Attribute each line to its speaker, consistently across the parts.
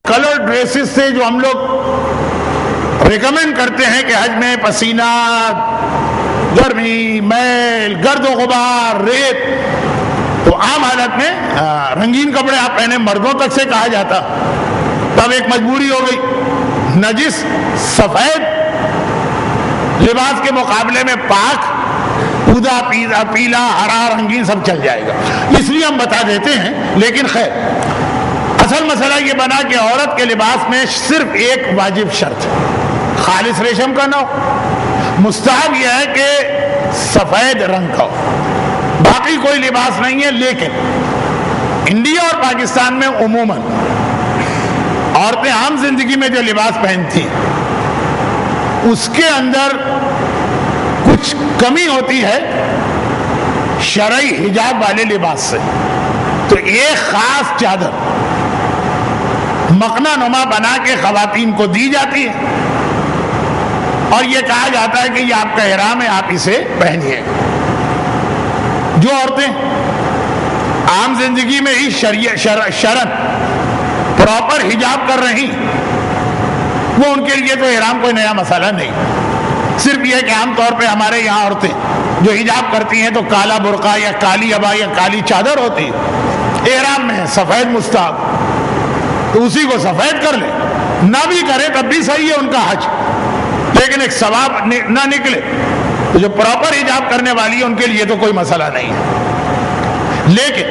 Speaker 1: Colour dresses سے جو ہم لوگ ریکمینڈ کرتے ہیں کہ حج میں پسینہ، گرمی، میل، گرد و غبار، ریت، تو عام حالت میں رنگین کپڑے آپ پہنے، مردوں تک سے کہا جاتا، تب ایک مجبوری ہو گئی، نجس سفید لباس کے مقابلے میں پاک پودا، پیلا، ہرا، رنگین سب چل جائے گا، اس لیے ہم بتا دیتے ہیں۔ لیکن خیر، اصل مسئلہ یہ بنا کہ عورت کے لباس میں صرف ایک واجب شرط ہے، خالص ریشم کا نہ ہو، مستحب یہ ہے کہ سفید رنگ کا ہو، باقی کوئی لباس نہیں ہے۔ لیکن انڈیا اور پاکستان میں عموماً عورتیں عام زندگی میں جو لباس پہنتی اس کے اندر کچھ کمی ہوتی ہے شرعی حجاب والے لباس سے، تو ایک خاص چادر مقنا نما بنا کے خواتین کو دی جاتی ہے اور یہ کہا جاتا ہے کہ یہ آپ کا احرام ہے، آپ اسے پہنیے۔ جو عورتیں عام زندگی میں ہی شرعن پراپر حجاب کر رہی، وہ ان کے لیے تو احرام کوئی نیا مسئلہ نہیں، صرف یہ کہ عام طور پہ ہمارے یہاں عورتیں جو حجاب کرتی ہیں تو کالا برقع یا کالی عبا یا کالی چادر ہوتی ہے، احرام میں ہے سفید مستحب، تو اسی کو سفید کر لے، نہ بھی کرے تب بھی صحیح ہے ان کا حج، لیکن ایک ثواب نہ نکلے تو جو پراپر حجاب کرنے والی ہے ان کے لیے تو کوئی مسئلہ نہیں ہے۔ لیکن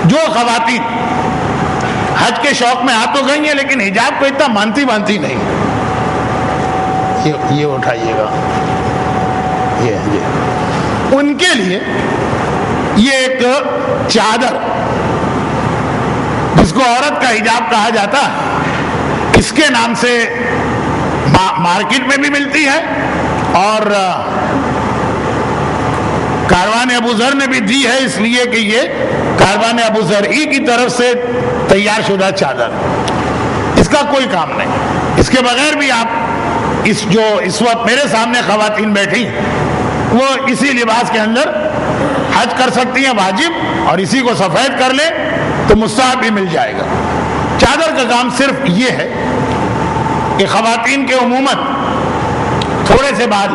Speaker 1: جو خواتین حج کے شوق میں آ تو گئی ہیں لیکن حجاب کو اتنا مانتی نہیں، یہ اٹھائیے گا، یہ ان کے لیے یہ ایک چادر جس کو عورت کا حجاب کہا جاتا ہے، اس کے نام سے مارکیٹ میں بھی ملتی ہے اور کاروان ابو ذر نے بھی دی ہے، اس لیے کہ یہ کاروان ابو ذر ہی کی طرف سے تیار شدہ چادر، اس کا کوئی کام نہیں، اس کے بغیر بھی آپ جو اس وقت میرے سامنے خواتین بیٹھی وہ اسی لباس کے اندر حج کر سکتی ہیں واجب، اور اسی کو سفید کر لے تو مستحب بھی مل جائے گا۔ چادر کا کام صرف یہ ہے کہ خواتین کے عموماً تھوڑے سے بعد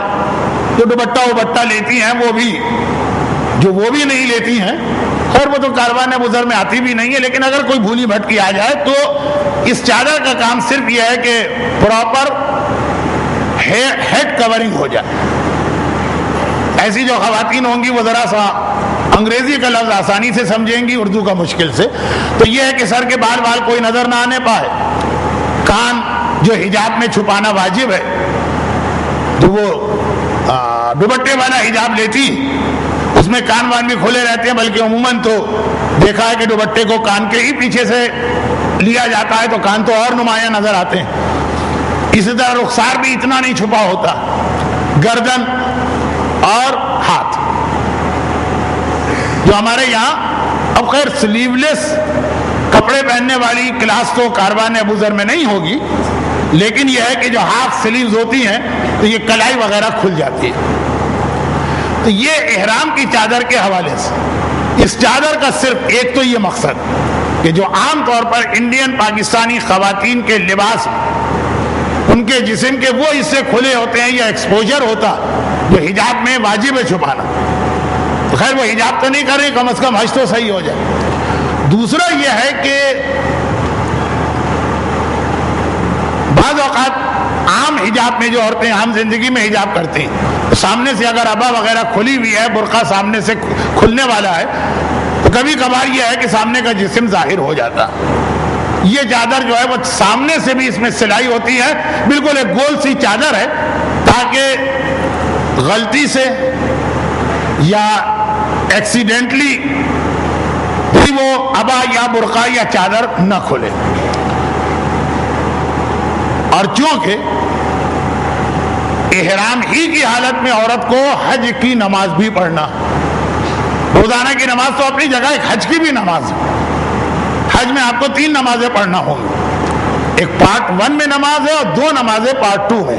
Speaker 1: جو دوپٹہ لیتی ہیں وہ بھی نہیں لیتی ہیں، خیر وہ تو کاروان ابو ذر میں آتی بھی نہیں ہے، لیکن اگر کوئی بھولی بھٹکی آ جائے تو اس چادر کا کام صرف یہ ہے کہ پراپر ہیڈ کورنگ ہو جائے۔ ایسی جو خواتین ہوں گی وہ ذرا سا انگریزی کا لفظ آسانی سے سمجھیں گی، اردو کا مشکل سے، تو یہ ہے کہ سر کے بال کوئی نظر نہ آنے پائے، کان جو حجاب میں چھپانا واجب ہے، جو وہ دوپٹے والا حجاب لیتی اس میں کان وان بھی کھلے رہتے ہیں، بلکہ عموماً تو دیکھا ہے کہ دوپٹے کو کان کے ہی پیچھے سے لیا جاتا ہے تو کان تو اور نمایاں نظر آتے ہیں۔ اسی طرح رخسار بھی اتنا نہیں چھپا ہوتا، گردن اور ہاتھ جو ہمارے یہاں، اب خیر سلیولیس کپڑے پہننے والی کلاس تو کاروان ابو ذر میں نہیں ہوگی، لیکن یہ ہے کہ جو ہاف سلیوز ہوتی ہیں تو یہ کلائی وغیرہ کھل جاتی ہے۔ تو یہ احرام کی چادر کے حوالے سے اس چادر کا صرف ایک تو یہ مقصد کہ جو عام طور پر انڈین پاکستانی خواتین کے لباس ان کے جسم کے وہ حصے کھلے ہوتے ہیں یا ایکسپوجر ہوتا جو حجاب میں واجب ہے چھپانا، تو خیر وہ حجاب تو نہیں کر رہی، کم از کم حج تو صحیح ہو جائے۔ دوسرا یہ ہے کہ بعض اوقات عام حجاب میں جو عورتیں عام زندگی میں حجاب کرتی ہیں، سامنے سے اگر عبا وغیرہ کھلی ہوئی ہے، برقع سامنے سے کھلنے والا ہے، تو کبھی کبھار یہ ہے کہ سامنے کا جسم ظاہر ہو جاتا۔ یہ چادر جو ہے وہ سامنے سے بھی اس میں سلائی ہوتی ہے، بالکل ایک گول سی چادر ہے تاکہ غلطی سے یا ایکسیڈنٹلی بھی وہ عبا یا برقع یا چادر نہ کھلے۔ اور چونکہ احرام ہی کی حالت میں عورت کو حج کی نماز بھی پڑھنا، روزانہ کی نماز تو اپنی جگہ، ایک حج کی بھی نماز ہے، حج میں آپ کو 3 نمازیں پڑھنا ہوں گی، ایک پارٹ 1 میں نماز ہے اور 2 نمازیں پارٹ 2 میں،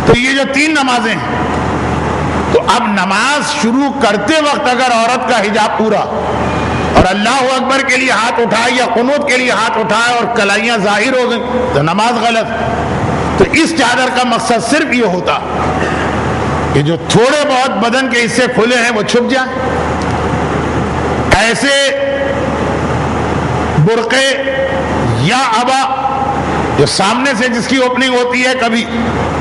Speaker 1: تو یہ جو 3 نمازیں ہیں، تو اب نماز شروع کرتے وقت اگر عورت کا حجاب پورا اور اللہ اکبر کے لیے ہاتھ اٹھائے یا قنوت کے لیے ہاتھ اٹھائے اور کلائیاں ظاہر ہو گئیں تو نماز غلط. تو اس چادر کا مقصد صرف یہ ہوتا کہ جو تھوڑے بہت بدن کے حصے کھلے ہیں وہ چھپ جائیں. ایسے برقعے یا عبا جو سامنے سے جس کی اوپننگ ہوتی ہے کبھی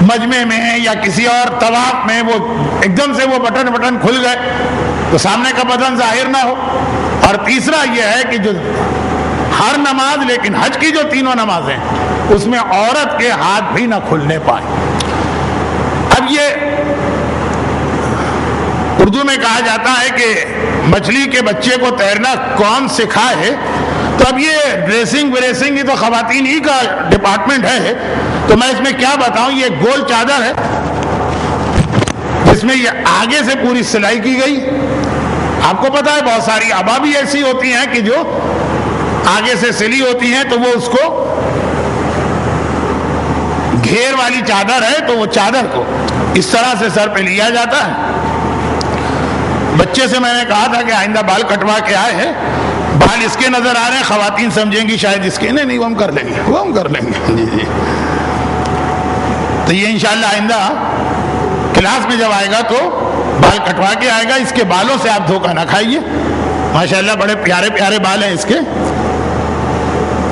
Speaker 1: مجمع میں یا کسی اور طواف میں, وہ ایک دم سے وہ بٹن کھل گئے تو سامنے کا بدن ظاہر نہ ہو. اور تیسرا یہ ہے کہ جو ہر نماز لیکن حج کی جو تینوں نمازیں اس میں عورت کے ہاتھ بھی نہ کھلنے پائیں. اب یہ اردو میں کہا جاتا ہے کہ مچھلی کے بچے کو تیرنا کون سکھائے, تو اب یہ ڈریسنگ یہ تو خواتین ہی کا ڈپارٹمنٹ ہے. تو میں اس میں کیا بتاؤں, یہ گول چادر ہے جس میں یہ آگے سے پوری سلائی کی گئی. آپ کو پتا ہے بہت ساری عبا بھی ایسی ہوتی ہیں کہ جو آگے سے سلی ہوتی ہیں, تو وہ اس کو گھیر والی چادر ہے تو وہ چادر کو اس طرح سے سر پہ لیا جاتا ہے. بچے سے میں نے کہا تھا کہ آئندہ بال کٹوا کے آئے ہیں, بال اس کے نظر آ رہے ہیں, خواتین سمجھیں گی شاید اس کے, نہیں وہ ہم کر لیں گے جی. تو یہ انشاءاللہ آئندہ کلاس میں جب آئے گا تو بال کٹوا کے آئے گا. اس کے بالوں سے آپ دھوکہ نہ کھائیے, ماشاءاللہ بڑے پیارے پیارے بال ہیں اس کے,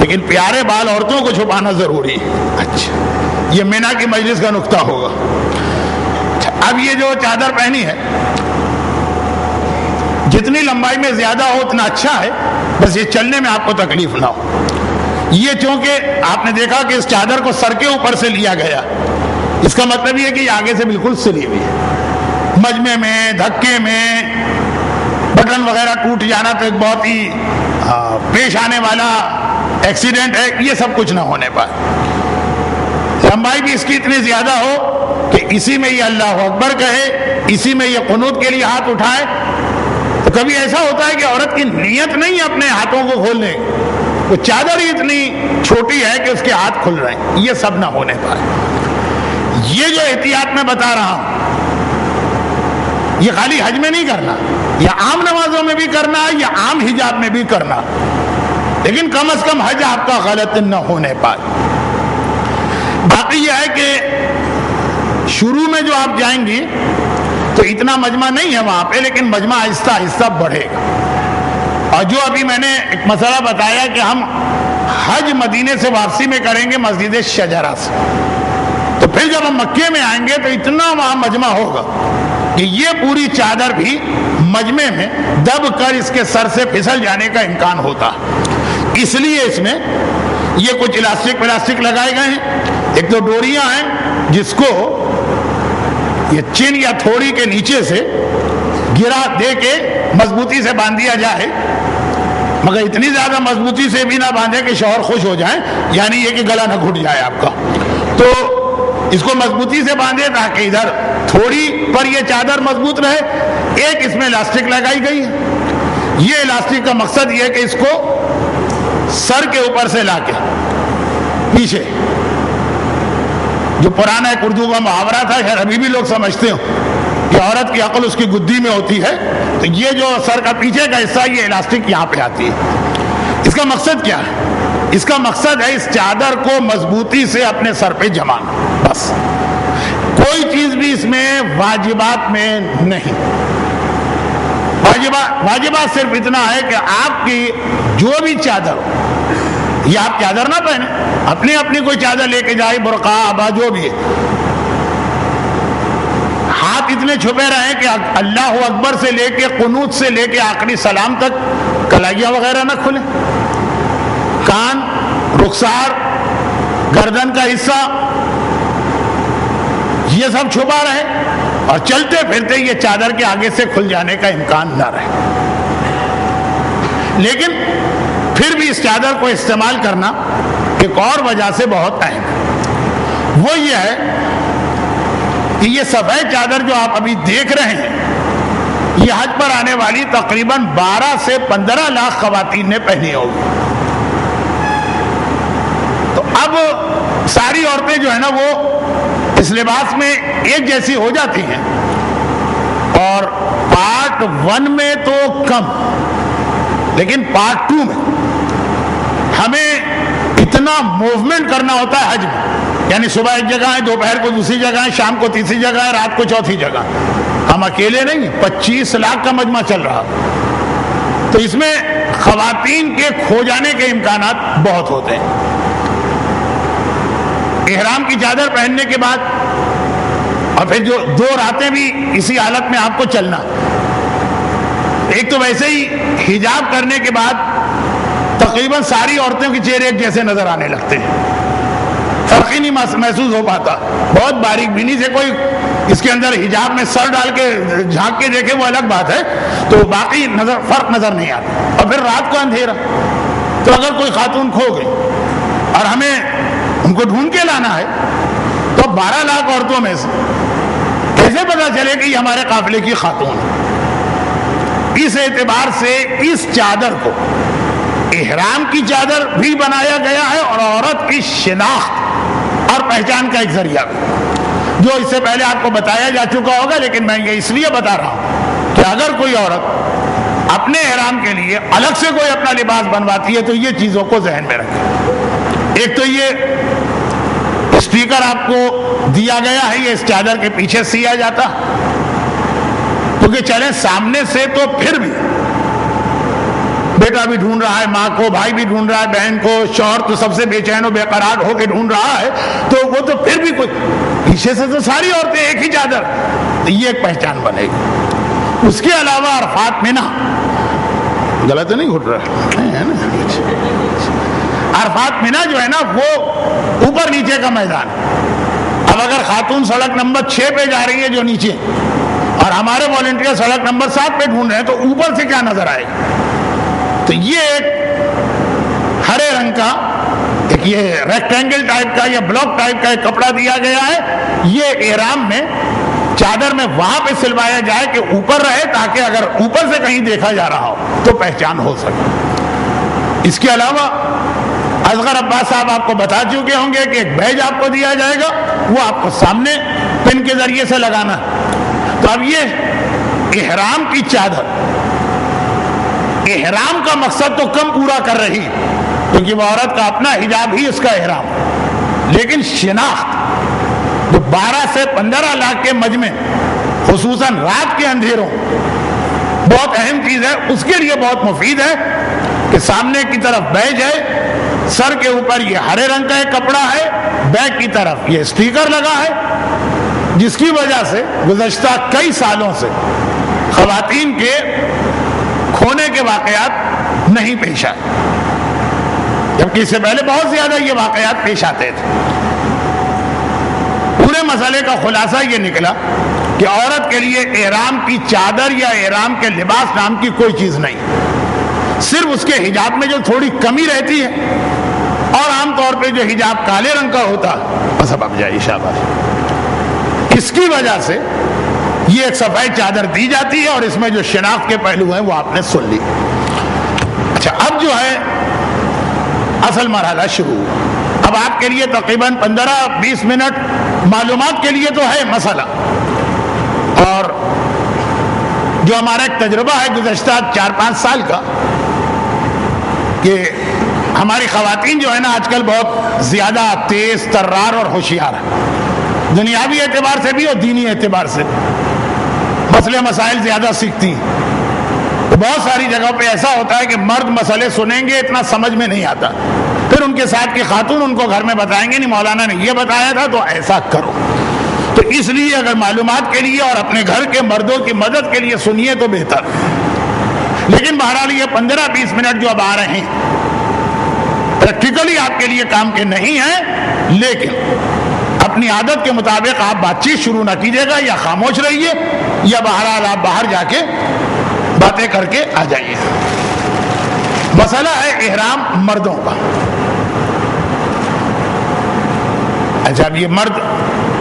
Speaker 1: لیکن پیارے بال عورتوں کو چھپانا ضروری ہے. اچھا, یہ مینا کی مجلس کا نقطہ ہوگا. اب یہ جو چادر پہنی ہے جتنی لمبائی میں زیادہ ہو اتنا اچھا ہے, بس یہ چلنے میں آپ کو تکلیف نہ ہو. یہ چونکہ آپ نے دیکھا کہ اس چادر کو سر کے اوپر سے لیا گیا, اس کا مطلب یہ کہ یہ آگے سے بالکل سلی ہوئی ہے. مجمع میں دھکے میں بٹن وغیرہ ٹوٹ جانا تو ایک بہت ہی پیش آنے والا ایکسیڈنٹ ہے, یہ سب کچھ نہ ہونے پائے. لمبائی بھی اس کی اتنی زیادہ ہو کہ اسی میں یہ اللہ اکبر کہے, اسی میں یہ قنوت کے لیے ہاتھ اٹھائے. تو کبھی ایسا ہوتا ہے کہ عورت کی نیت نہیں اپنے ہاتھوں کو کھولنے, وہ چادر ہی اتنی چھوٹی ہے کہ اس کے ہاتھ کھل رہے ہیں, یہ سب نہ ہونے پائے. یہ جو احتیاط میں بتا رہا ہوں یہ خالی حج میں نہیں کرنا, یا عام نمازوں میں بھی کرنا, یا عام حجاب میں بھی کرنا, لیکن کم از کم حج آپ کا غلط نہ ہونے پائے. باقی یہ ہے کہ شروع میں جو آپ جائیں گی تو اتنا مجمع نہیں ہے وہاں پہ, لیکن مجمع آہستہ آہستہ بڑھے گا. اور جو ابھی میں نے ایک مسئلہ بتایا کہ ہم حج مدینے سے واپسی میں کریں گے مسجد شجرہ سے, تو پھر جب ہم مکے میں آئیں گے تو اتنا وہاں مجمع ہوگا کہ یہ پوری چادر بھی مجمع میں دب کر اس کے سر سے پھسل جانے کا امکان ہوتا. اس لیے اس میں یہ کچھ پلاسٹک لگائے گئے ہیں. ایک تو ڈوریاں ہیں جس کو یہ چین یا تھوڑی کے نیچے سے گرا دے کے مضبوطی سے باندھ دیا جائے, مگر اتنی زیادہ مضبوطی سے بھی نہ باندھے کہ شوہر خوش ہو جائیں, یعنی یہ کہ گلا نہ گھٹ جائے آپ کا. تو اس کو مضبوطی سے باندھے تاکہ ادھر تھوڑی پر یہ چادر مضبوط رہے. ایک اس میں الاسٹک لگائی گئی ہے. یہ الاسٹک کا مقصد یہ ہے کہ اس کو سر کے اوپر سے لا کے پیچھے, جو پرانا ایک اردو کا محاورہ تھا, خیر ابھی بھی لوگ سمجھتے ہو کہ عورت کی عقل اس کی گدی میں ہوتی ہے, تو یہ جو سر کا پیچھے کا حصہ یہ الاسٹک یہاں پہ آتی ہے. اس کا مقصد کیا ہے؟ اس کا مقصد ہے اس چادر کو مضبوطی سے اپنے سر پہ جمانا, بس. کوئی چیز بھی اس میں واجبات میں نہیں. واجبات صرف اتنا ہے کہ آپ کی جو بھی چادر ہو, یہ آپ چادر نہ پہنے, اپنی کوئی چادر لے کے جائے, برقع عبا جو بھی ہے, ہاتھ اتنے چھپے رہیں کہ اللہ اکبر سے لے کے قنوت سے لے کے آخری سلام تک کلائیاں وغیرہ نہ کھلیں. کان, رخسار, گردن کا حصہ یہ سب چھپا رہے, اور چلتے پھرتے یہ چادر کے آگے سے کھل جانے کا امکان نہ رہے. لیکن پھر بھی اس چادر کو استعمال کرنا ایک اور وجہ سے بہت اہم ہے. وہ یہ ہے کہ یہ سفید چادر جو آپ ابھی دیکھ رہے ہیں یہ حج پر آنے والی تقریباً 12 سے 15 لاکھ خواتین نے پہنی ہوگی. تو اب ساری عورتیں جو ہے نا وہ اس لباس میں ایک جیسی ہو جاتی ہیں, اور پارٹ 1 میں تو کم, لیکن پارٹ 2 میں ہمیں اتنا موومنٹ کرنا ہوتا ہے حج میں، یعنی صبح ایک جگہ ہے، دوپہر کو دوسری جگہ ہے، شام کو تیسری جگہ ہے، رات کو چوتھی جگہ. ہم اکیلے نہیں ہیں، 25 لاکھ کا مجمع چل رہا، تو اس میں خواتین کے کھو جانے کے امکانات بہت ہوتے ہیں. احرام کی چادر پہننے کے بعد اور پھر جو 2 راتیں بھی اسی حالت میں آپ کو چلنا. ایک تو ویسے ہی حجاب کرنے کے بعد تقریباً ساری عورتوں کے چہرے ایک جیسے نظر آنے لگتے ہیں، فرق ہی نہیں محسوس ہو پاتا. بہت باریک بینی سے کوئی اس کے اندر حجاب میں سر ڈال کے جھانک کے دیکھے وہ الگ بات ہے، تو باقی فرق نظر نہیں آتا. اور پھر رات کو اندھیرا، تو اگر کوئی خاتون کھو گئی اور ہمیں ان کو ڈھونڈ کے لانا ہے تو 12 لاکھ عورتوں میں سے کیسے پتا چلے کہ یہ ہمارے قافلے کی خاتون ہے؟ اس اعتبار سے اس چادر کو احرام کی چادر بھی بنایا گیا ہے اور عورت کی شناخت اور پہچان کا ایک ذریعہ بھی، جو اس سے پہلے آپ کو بتایا جا چکا ہوگا، لیکن میں یہ اس لیے بتا رہا ہوں کہ اگر کوئی عورت اپنے احرام کے لیے الگ سے کوئی اپنا لباس بنواتی ہے تو یہ چیزوں کو ذہن میں رکھیں. ایک تو یہ اسپیکر آپ کو دیا گیا ہے، یہ اس چادر کے پیچھے سیا جاتا، کیونکہ چلیں سامنے سے تو پھر بھی بیٹا بھی ڈھونڈ رہا ہے ماں کو، بھائی بھی ڈھونڈ رہا ہے بہن کو، شوہر تو سب سے بے چین و بے قرار ہو کے ڈھونڈ رہا ہے، تو وہ تو پھر بھی کوئی پیچھے سے تو ساری عورتیں ایک ہی چادر، تو یہ ایک پہچان بنے گی. اس کے علاوہ عرفات مینا، غلط نہیں گھٹ رہا ہے نا، عرفات مینا جو ہے نا وہ اوپر نیچے کا میدان. اب اگر خاتون سڑک نمبر 6 پہ جا رہی ہے جو نیچے، اور ہمارے والنٹیئر سڑک نمبر 7 پہ ڈھونڈ رہے ہیں، تو اوپر سے کیا نظر آئے گا؟ تو یہ ایک ہرے رنگ کا ایک یہ ریکٹینگل ٹائپ کا یا بلاک ٹائپ کا ایک کپڑا دیا گیا ہے. یہ احرام میں چادر میں وہاں پہ سلوایا جائے کہ اوپر رہے، تاکہ اگر اوپر سے کہیں دیکھا جا رہا ہو تو پہچان ہو سکے. اس کے علاوہ اصغر عباس صاحب آپ کو بتا چکے ہوں گے کہ ایک بیج آپ کو دیا جائے گا، وہ آپ کو سامنے پن کے ذریعے سے لگانا ہے. تو اب یہ احرام کی چادر احرام کا مقصد تو کم پورا کر رہی، کیونکہ وہ عورت کا اپنا حجاب ہی اس کا احرام، لیکن شناخت جو 12 سے 15 لاکھ کے مجمع، خصوصاً رات کے اندھیروں، بہت اہم چیز ہے. اس کے لیے بہت مفید ہے کہ سامنے کی طرف بیج ہے، سر کے اوپر یہ ہرے رنگ کا ایک کپڑا ہے، بیک کی طرف یہ اسٹیکر لگا ہے، جس کی وجہ سے گزشتہ کئی سالوں سے خواتین کے کھونے کے واقعات نہیں پیش آئے، جبکہ اس سے پہلے بہت زیادہ یہ واقعات پیش آتے تھے. پورے مسئلے کا خلاصہ یہ نکلا کہ عورت کے لیے احرام کی چادر یا احرام کے لباس نام کی کوئی چیز نہیں، صرف اس کے حجاب میں جو تھوڑی کمی رہتی ہے، اور عام طور پہ جو حجاب کالے رنگ کا ہوتا، بس اب جائے شاباش، اس کی وجہ سے یہ ایک سفید چادر دی جاتی ہے، اور اس میں جو شناخت کے پہلو ہیں وہ آپ نے سن لی. اچھا، اب جو ہے اصل مرحلہ شروع. اب آپ کے لیے تقریباً 15-20 منٹ معلومات کے لیے تو ہے مسئلہ، اور جو ہمارا ایک تجربہ ہے گزشتہ 4-5 سال کا، کہ ہماری خواتین جو ہے نا آج کل بہت زیادہ تیز ترار اور ہوشیار ہیں، دنیاوی اعتبار سے بھی اور دینی اعتبار سے بھی. مسئلے مسائل زیادہ سیکھتی ہیں. تو بہت ساری جگہوں پہ ایسا ہوتا ہے کہ مرد مسئلے سنیں گے، اتنا سمجھ میں نہیں آتا، پھر ان کے ساتھ کی خاتون ان کو گھر میں بتائیں گے، نہیں مولانا نے یہ بتایا تھا تو ایسا کرو. تو اس لیے اگر معلومات کے لیے اور اپنے گھر کے مردوں کی مدد کے لیے سنیے تو بہتر. لیکن بہرحال یہ 15-20 منٹ جو اب آ رہے ہیں پریکٹیکلی آپ کے لیے کام کے نہیں ہیں، لیکن اپنی عادت کے مطابق آپ بات چیت شروع نہ کیجیے گا، یا خاموش رہیے، یا بہرحال آپ باہر جا کے باتیں کر کے آ جائیے. مسئلہ ہے احرام مردوں کا. اچھا، اب یہ مرد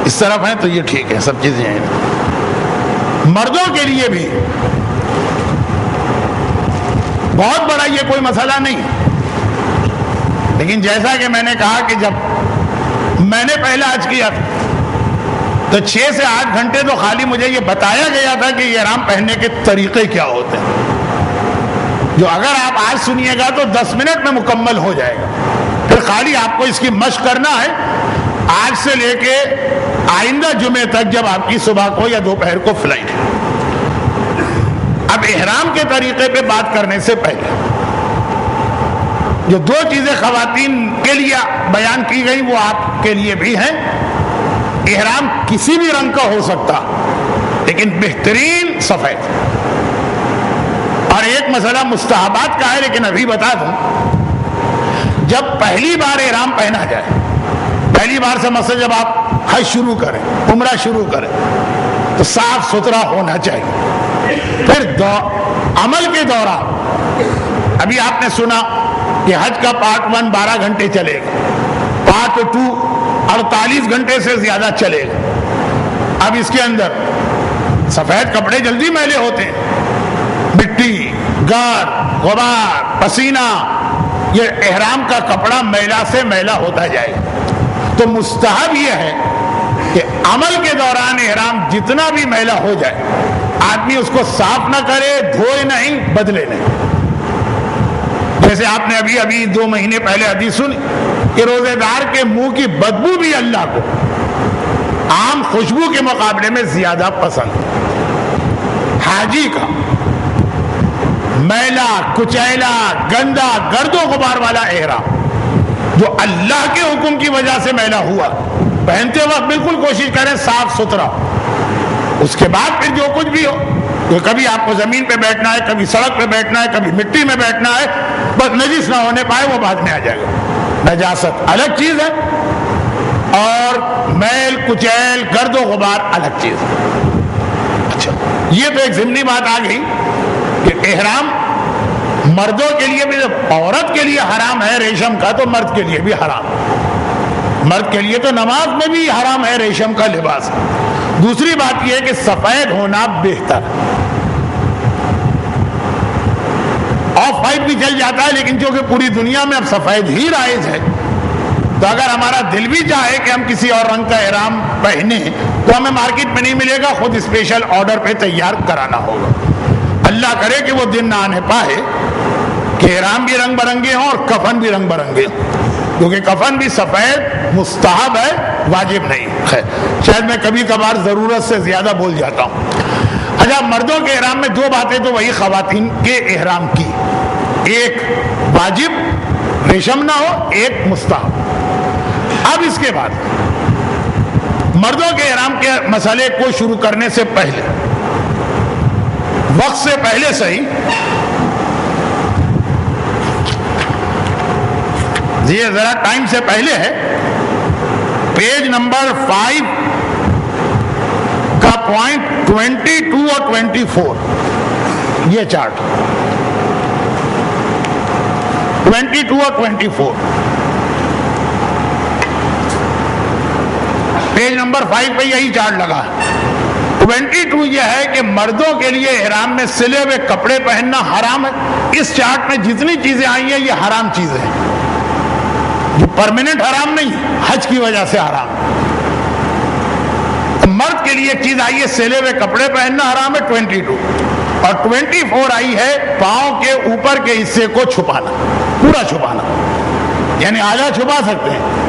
Speaker 1: اس طرف ہیں تو یہ ٹھیک ہے، سب چیزیں ہیں. مردوں کے لیے بھی بہت بڑا یہ کوئی مسئلہ نہیں، لیکن جیسا کہ میں نے کہا کہ جب میں نے پہلا حج کیا تو 6 سے 8 گھنٹے تو خالی مجھے یہ بتایا گیا تھا کہ یہ احرام پہننے کے طریقے کیا ہوتے ہیں، جو اگر آپ آج سنیے گا تو 10 منٹ میں مکمل ہو جائے گا. پھر خالی آپ کو اس کی مشق کرنا ہے آج سے لے کے آئندہ جمعے تک جب آپ کی صبح کو یا دوپہر کو فلائٹ ہے. اب احرام کے طریقے پہ بات کرنے سے پہلے جو 2 چیزیں خواتین کے لیے بیان کی گئی وہ آپ کے لیے بھی ہیں. احرام کسی بھی رنگ کا ہو سکتا لیکن بہترین سفید. اور ایک مسئلہ مستحبات کا ہے لیکن ابھی بتا دوں, جب پہلی بار احرام پہنا جائے, پہلی بار سے مثلا جب آپ حج شروع کریں, عمرہ شروع کریں, تو صاف ستھرا ہونا چاہیے. پھر عمل کے دوران ابھی آپ نے سنا کہ حج کا پارٹ 1 12 گھنٹے چلے گا, پارٹ 2 48 گھنٹے سے زیادہ چلے گا. اب اس کے اندر سفید کپڑے جلدی میلے ہوتے ہیں, مٹی, گار, غبار, پسینہ, یہ احرام کا کپڑا میلا سے میلا ہوتا جائے گا. تو مستحب یہ ہے کہ عمل کے دوران احرام جتنا بھی میلا ہو جائے آدمی اس کو صاف نہ کرے, دھوئے نہیں, بدلے نہیں. جیسے آپ نے ابھی 2 مہینے پہلے حدیث سنی کہ روزے دار کے منہ کی بدبو بھی اللہ کو عام خوشبو کے مقابلے میں زیادہ پسند. حاجی کا میلا, کچیلا, گندا, گرد و غبار والا احرام جو اللہ کے حکم کی وجہ سے میلا ہوا, پہنتے وقت بالکل کوشش کریں صاف ستھرا. اس کے بعد پھر جو کچھ بھی ہو, کبھی آپ کو زمین پہ بیٹھنا ہے, کبھی سڑک پہ بیٹھنا ہے, کبھی مٹی میں بیٹھنا ہے, بس نجس نہ ہونے پائے وہ بعد میں آ جائے گا. نجاست الگ چیز ہے اور میل, کچیل, گرد و غبار الگ چیز ہے. اچھا, یہ تو ایک ضمنی بات آ گئی کہ احرام مردوں کے لیے بھی, عورت کے لیے حرام ہے ریشم کا, تو مرد کے لیے بھی حرام. مرد کے لیے تو نماز میں بھی حرام ہے ریشم کا لباس. دوسری بات یہ ہے کہ سفید ہونا بہتر. آف وائٹ بھی چل جاتا ہے لیکن چونکہ پوری دنیا میں اب سفید ہی رائج ہے, تو اگر ہمارا دل بھی چاہے کہ ہم کسی اور رنگ کا احرام پہنے تو ہمیں مارکیٹ میں نہیں ملے گا, خود اسپیشل آرڈر پہ تیار کرانا ہوگا. اللہ کرے کہ وہ دن نہ آنے پائے کہ احرام بھی رنگ برنگے ہوں اور کفن بھی رنگ برنگے ہوں, کیونکہ کفن بھی سفید مستحب ہے, واجب نہیں ہے. شاید میں کبھی کبھار ضرورت سے زیادہ بول جاتا ہوں. اچھا, مردوں کے احرام میں 2 باتیں تو وہی خواتین کے احرام کی, ایک واجب ریشم نہ ہو, ایک مستحب. اب اس کے بعد مردوں کے احرام کے مسئلے کو شروع کرنے سے پہلے, وقت سے پہلے صحیح, یہ ذرا ٹائم سے پہلے ہے, پیج نمبر 5 کا پوائنٹ 22 اور 24, یہ چارٹ 22 اور 24, پیج نمبر 5 پہ یہی چارٹ لگا. 22 یہ ہے کہ مردوں کے لیے احرام میں سلے ہوئے کپڑے پہننا حرام ہے. اس چارٹ میں جتنی چیزیں آئی ہیں یہ حرام چیزیں ہیں, جو پرماننٹ حرام نہیں, حج کی وجہ سے حرام. مرد کے لیے ایک چیز آئی ہے سلے ہوئے کپڑے پہننا حرام ہے 22, اور 24 آئی ہے پاؤں کے اوپر کے حصے کو چھپانا, پورا چھپانا, یعنی آدھا چھپا سکتے ہیں,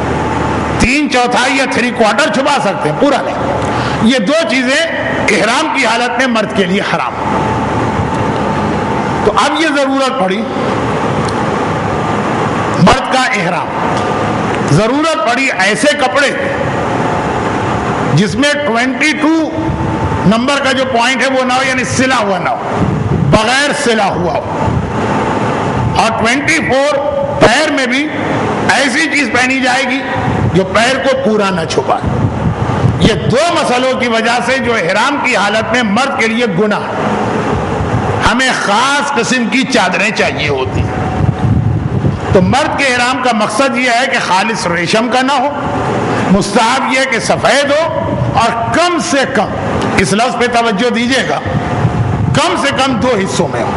Speaker 1: 3/4 یا 3/4 چھپا سکتے ہیں, پورا نہیں. یہ 2 چیزیں احرام کی حالت میں مرد کے لیے حرام. تو اب یہ ضرورت پڑی, مرد کا احرام, ضرورت پڑی ایسے کپڑے جس میں 22 نمبر کا جو پوائنٹ ہے وہ نہ ہو, یعنی سلا ہوا نہ ہو, بغیر سلا ہوا ہو. اور 24 پیر میں بھی ایسی چیز پہنی جائے گی جو پیر کو پورا نہ چھپائے. یہ 2 مسئلوں کی وجہ سے جو احرام کی حالت میں مرد کے لیے گناہ, ہمیں خاص قسم کی چادریں چاہیے ہوتی ہیں. تو مرد کے احرام کا مقصد یہ ہے کہ خالص ریشم کا نہ ہو, مستحب یہ ہے کہ سفید ہو, اور کم سے کم, اس لفظ پہ توجہ دیجیے گا, کم سے کم 2 حصوں میں ہو,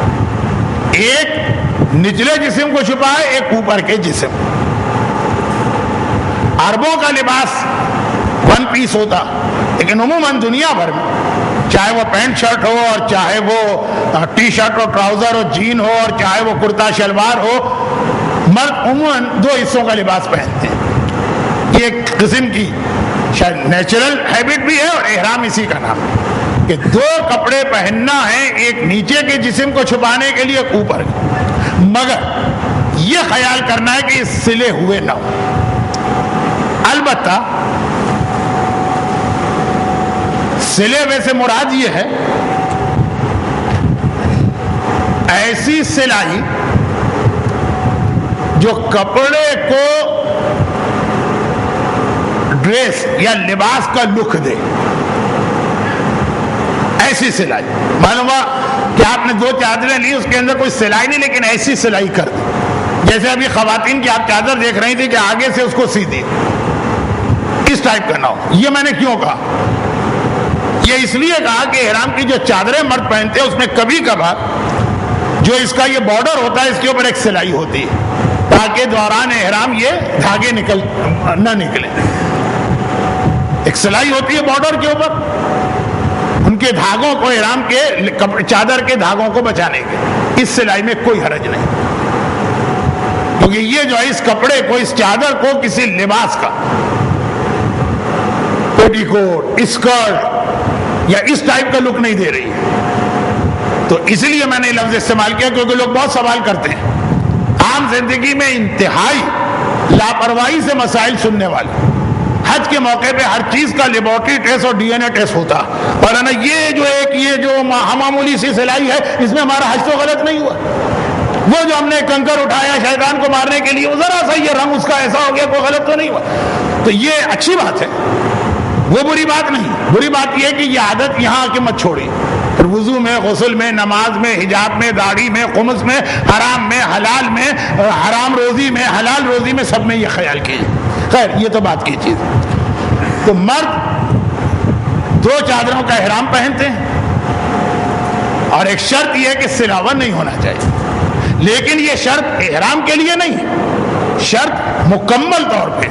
Speaker 1: ایک نچلے جسم کو چھپائے, ایک اوپر کے جسم. عربوں کا لباس 1 پیس ہوتا, لیکن عموماً دنیا بھر میں چاہے وہ پینٹ شرٹ ہو اور چاہے وہ ٹی شرٹ اور ٹراؤزر اور جین ہو اور چاہے وہ کرتا شلوار ہو، مرد عموماً 2 حصوں کا لباس پہنتے ہیں. یہ ایک قسم کی شاید نیچرل ہیبٹ بھی ہے اور احرام اسی کا نام ہے کہ 2 کپڑے پہننا ہے، ایک نیچے کے جسم کو چھپانے کے لیے، ایک اوپر، مگر یہ خیال کرنا ہے کہ یہ سلے ہوئے نہ ہو. البتہ سلے ہوئے سے مراد یہ ہے ایسی سلائی جو کپڑے کو ڈریس یا لباس کا لک دے. ایسی سلائی، معلوم ہوا کہ آپ نے 2 چادریں لی، اس کے اندر کوئی سلائی نہیں، لیکن ایسی سلائی کر دی. جیسے ابھی خواتین کی آپ چادر دیکھ رہی تھی کہ آگے سے اس کو سی دی، اس ٹائپ کا نہ ہو. یہ میں نے کیوں کہا؟ یہ اس لیے کہا کہ احرام کی جو چادریں مرد پہنتے ہیں اس میں کبھی کبھار جو اس کا یہ بارڈر ہوتا ہے اس کے اوپر ایک سلائی ہوتی ہے تاکہ دوران احرام یہ دھاگے نہ نکلے. ایک سلائی ہوتی ہے بارڈر کے اوپر، ان کے دھاگوں کو، احرام کے چادر کے دھاگوں کو بچانے کے. اس سلائی میں کوئی حرج نہیں، کیونکہ یہ جو ہے اس کپڑے کو، اس چادر کو کسی لباس کا، پیٹی کوٹ، اسکرٹ یا اس ٹائپ کا لک نہیں دے رہی ہے. تو اس لیے میں نے لفظ استعمال کیا کیونکہ لوگ بہت سوال کرتے ہیں. عام زندگی میں انتہائی لاپرواہی سے مسائل سننے والے. حج کے موقع پہ ہر چیز کا لیبارٹری ٹیسٹ اور ڈی این اے ٹیسٹ ہوتا، اور نا یہ جو معمولی سی سلائی ہے اس میں ہمارا حج تو غلط نہیں ہوا. وہ جو ہم نے کنکر اٹھایا شیطان کو مارنے کے لیے، وہ ذرا سا یہ رنگ اس کا ایسا ہو گیا، کوئی غلط تو نہیں ہوا. تو یہ اچھی بات ہے، وہ بری بات نہیں. بری بات یہ ہے کہ یہ عادت یہاں آ کے مت چھوڑی. پھر وضو میں، غسل میں، نماز میں، حجاب میں، داڑھی میں، قمص میں، حرام میں، حلال میں، حرام روزی میں، حلال روزی میں، سب میں یہ خیال کیجیے. خیر یہ تو بات کی چیز. تو مرد 2 چادروں کا احرام پہنتے ہیں اور ایک شرط یہ ہے کہ سلاوا نہیں ہونا چاہیے. لیکن یہ شرط احرام کے لیے نہیں، شرط مکمل طور پہ.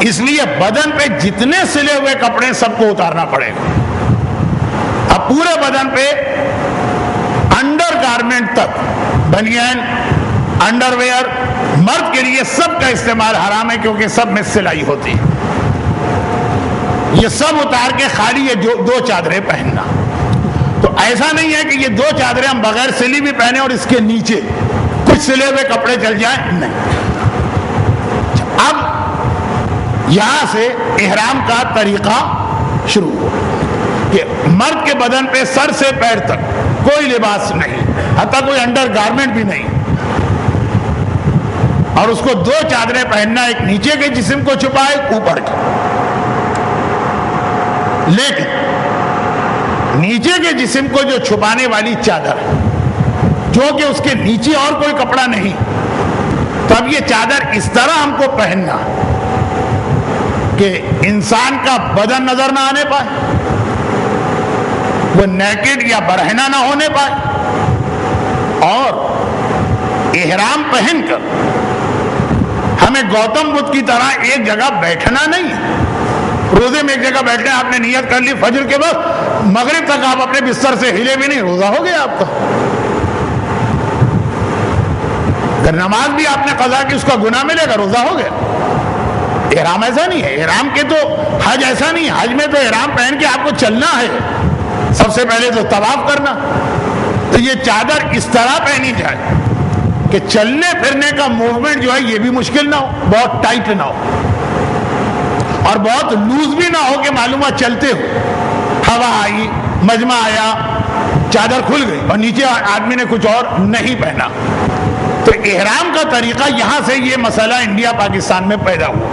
Speaker 1: اس لیے بدن پہ جتنے سلے ہوئے کپڑے سب کو اتارنا پڑے گا. اب پورے بدن پہ انڈر گارمنٹ تک، بنیان، انڈر ویئر، مرد کے لیے سب کا استعمال حرام ہے کیونکہ سب میں سلائی ہوتی ہے. یہ سب اتار کے خالی یہ 2 چادریں پہننا. تو ایسا نہیں ہے کہ یہ 2 چادریں ہم بغیر سلی بھی پہنے اور اس کے نیچے کچھ سلے ہوئے کپڑے چل جائیں، نہیں. اب یہاں سے احرام کا طریقہ شروع ہو کہ مرد کے بدن پہ سر سے پیر تک کوئی لباس نہیں، حتیٰ کوئی انڈر گارمنٹ بھی نہیں، اور اس کو 2 چادریں پہننا، ایک نیچے کے جسم کو چھپائے، ایک اوپر کی. لیکن نیچے کے جسم کو جو چھپانے والی چادر جو کہ اس کے نیچے اور کوئی کپڑا نہیں، تو اب یہ چادر اس طرح ہم کو پہننا کہ انسان کا بدن نظر نہ آنے پائے، وہ نیکڈ یا برہنہ نہ ہونے پائے، اور احرام پہن کر ہمیں گوتم بدھ کی طرح ایک جگہ بیٹھنا نہیں. روزے میں ایک جگہ بیٹھنے آپ نے نیت کر لی، فجر کے بعد مغرب تک آپ اپنے بستر سے ہلے بھی نہیں، روزہ ہو گیا آپ کا. اگر نماز بھی آپ نے قضا کی، اس کا گناہ ملے گا، روزہ ہو گیا. احرام ایسا نہیں ہے. احرام کے تو حج ایسا نہیں ہے. حج میں تو احرام پہن کے آپ کو چلنا ہے، سب سے پہلے تو طواف کرنا. تو یہ چادر اس طرح پہنی جائے کہ چلنے پھرنے کا موومنٹ جو ہے یہ بھی مشکل نہ ہو، بہت ٹائٹ نہ ہو، اور بہت لوز بھی نہ ہو کہ معلومات چلتے ہو ہوا آئی، مجمع آیا، چادر کھل گئی اور نیچے آدمی نے کچھ اور نہیں پہنا. تو احرام کا طریقہ یہاں سے یہ مسئلہ انڈیا پاکستان میں پیدا ہوا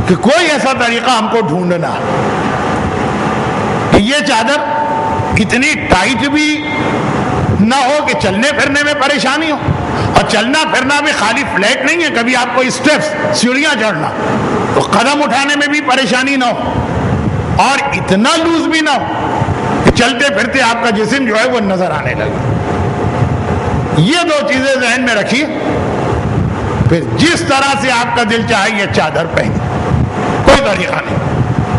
Speaker 1: کہ کوئی ایسا طریقہ ہم کو ڈھونڈنا کہ یہ چادر اتنی ٹائٹ بھی نہ ہو کہ چلنے پھرنے میں پریشانی ہو، اور چلنا پھرنا بھی خالی فلیٹ نہیں ہے، کبھی آپ کو اسٹیپس، سیڑھیاں چڑھنا تو قدم اٹھانے میں بھی پریشانی نہ ہو، اور اتنا لوز بھی نہ ہو کہ چلتے پھرتے آپ کا جسم جو ہے وہ نظر آنے لگے. یہ 2 چیزیں ذہن میں رکھیے، پھر جس طرح سے آپ کا دل چاہے یہ چادر پہنے، کوئی طریقہ نہیں.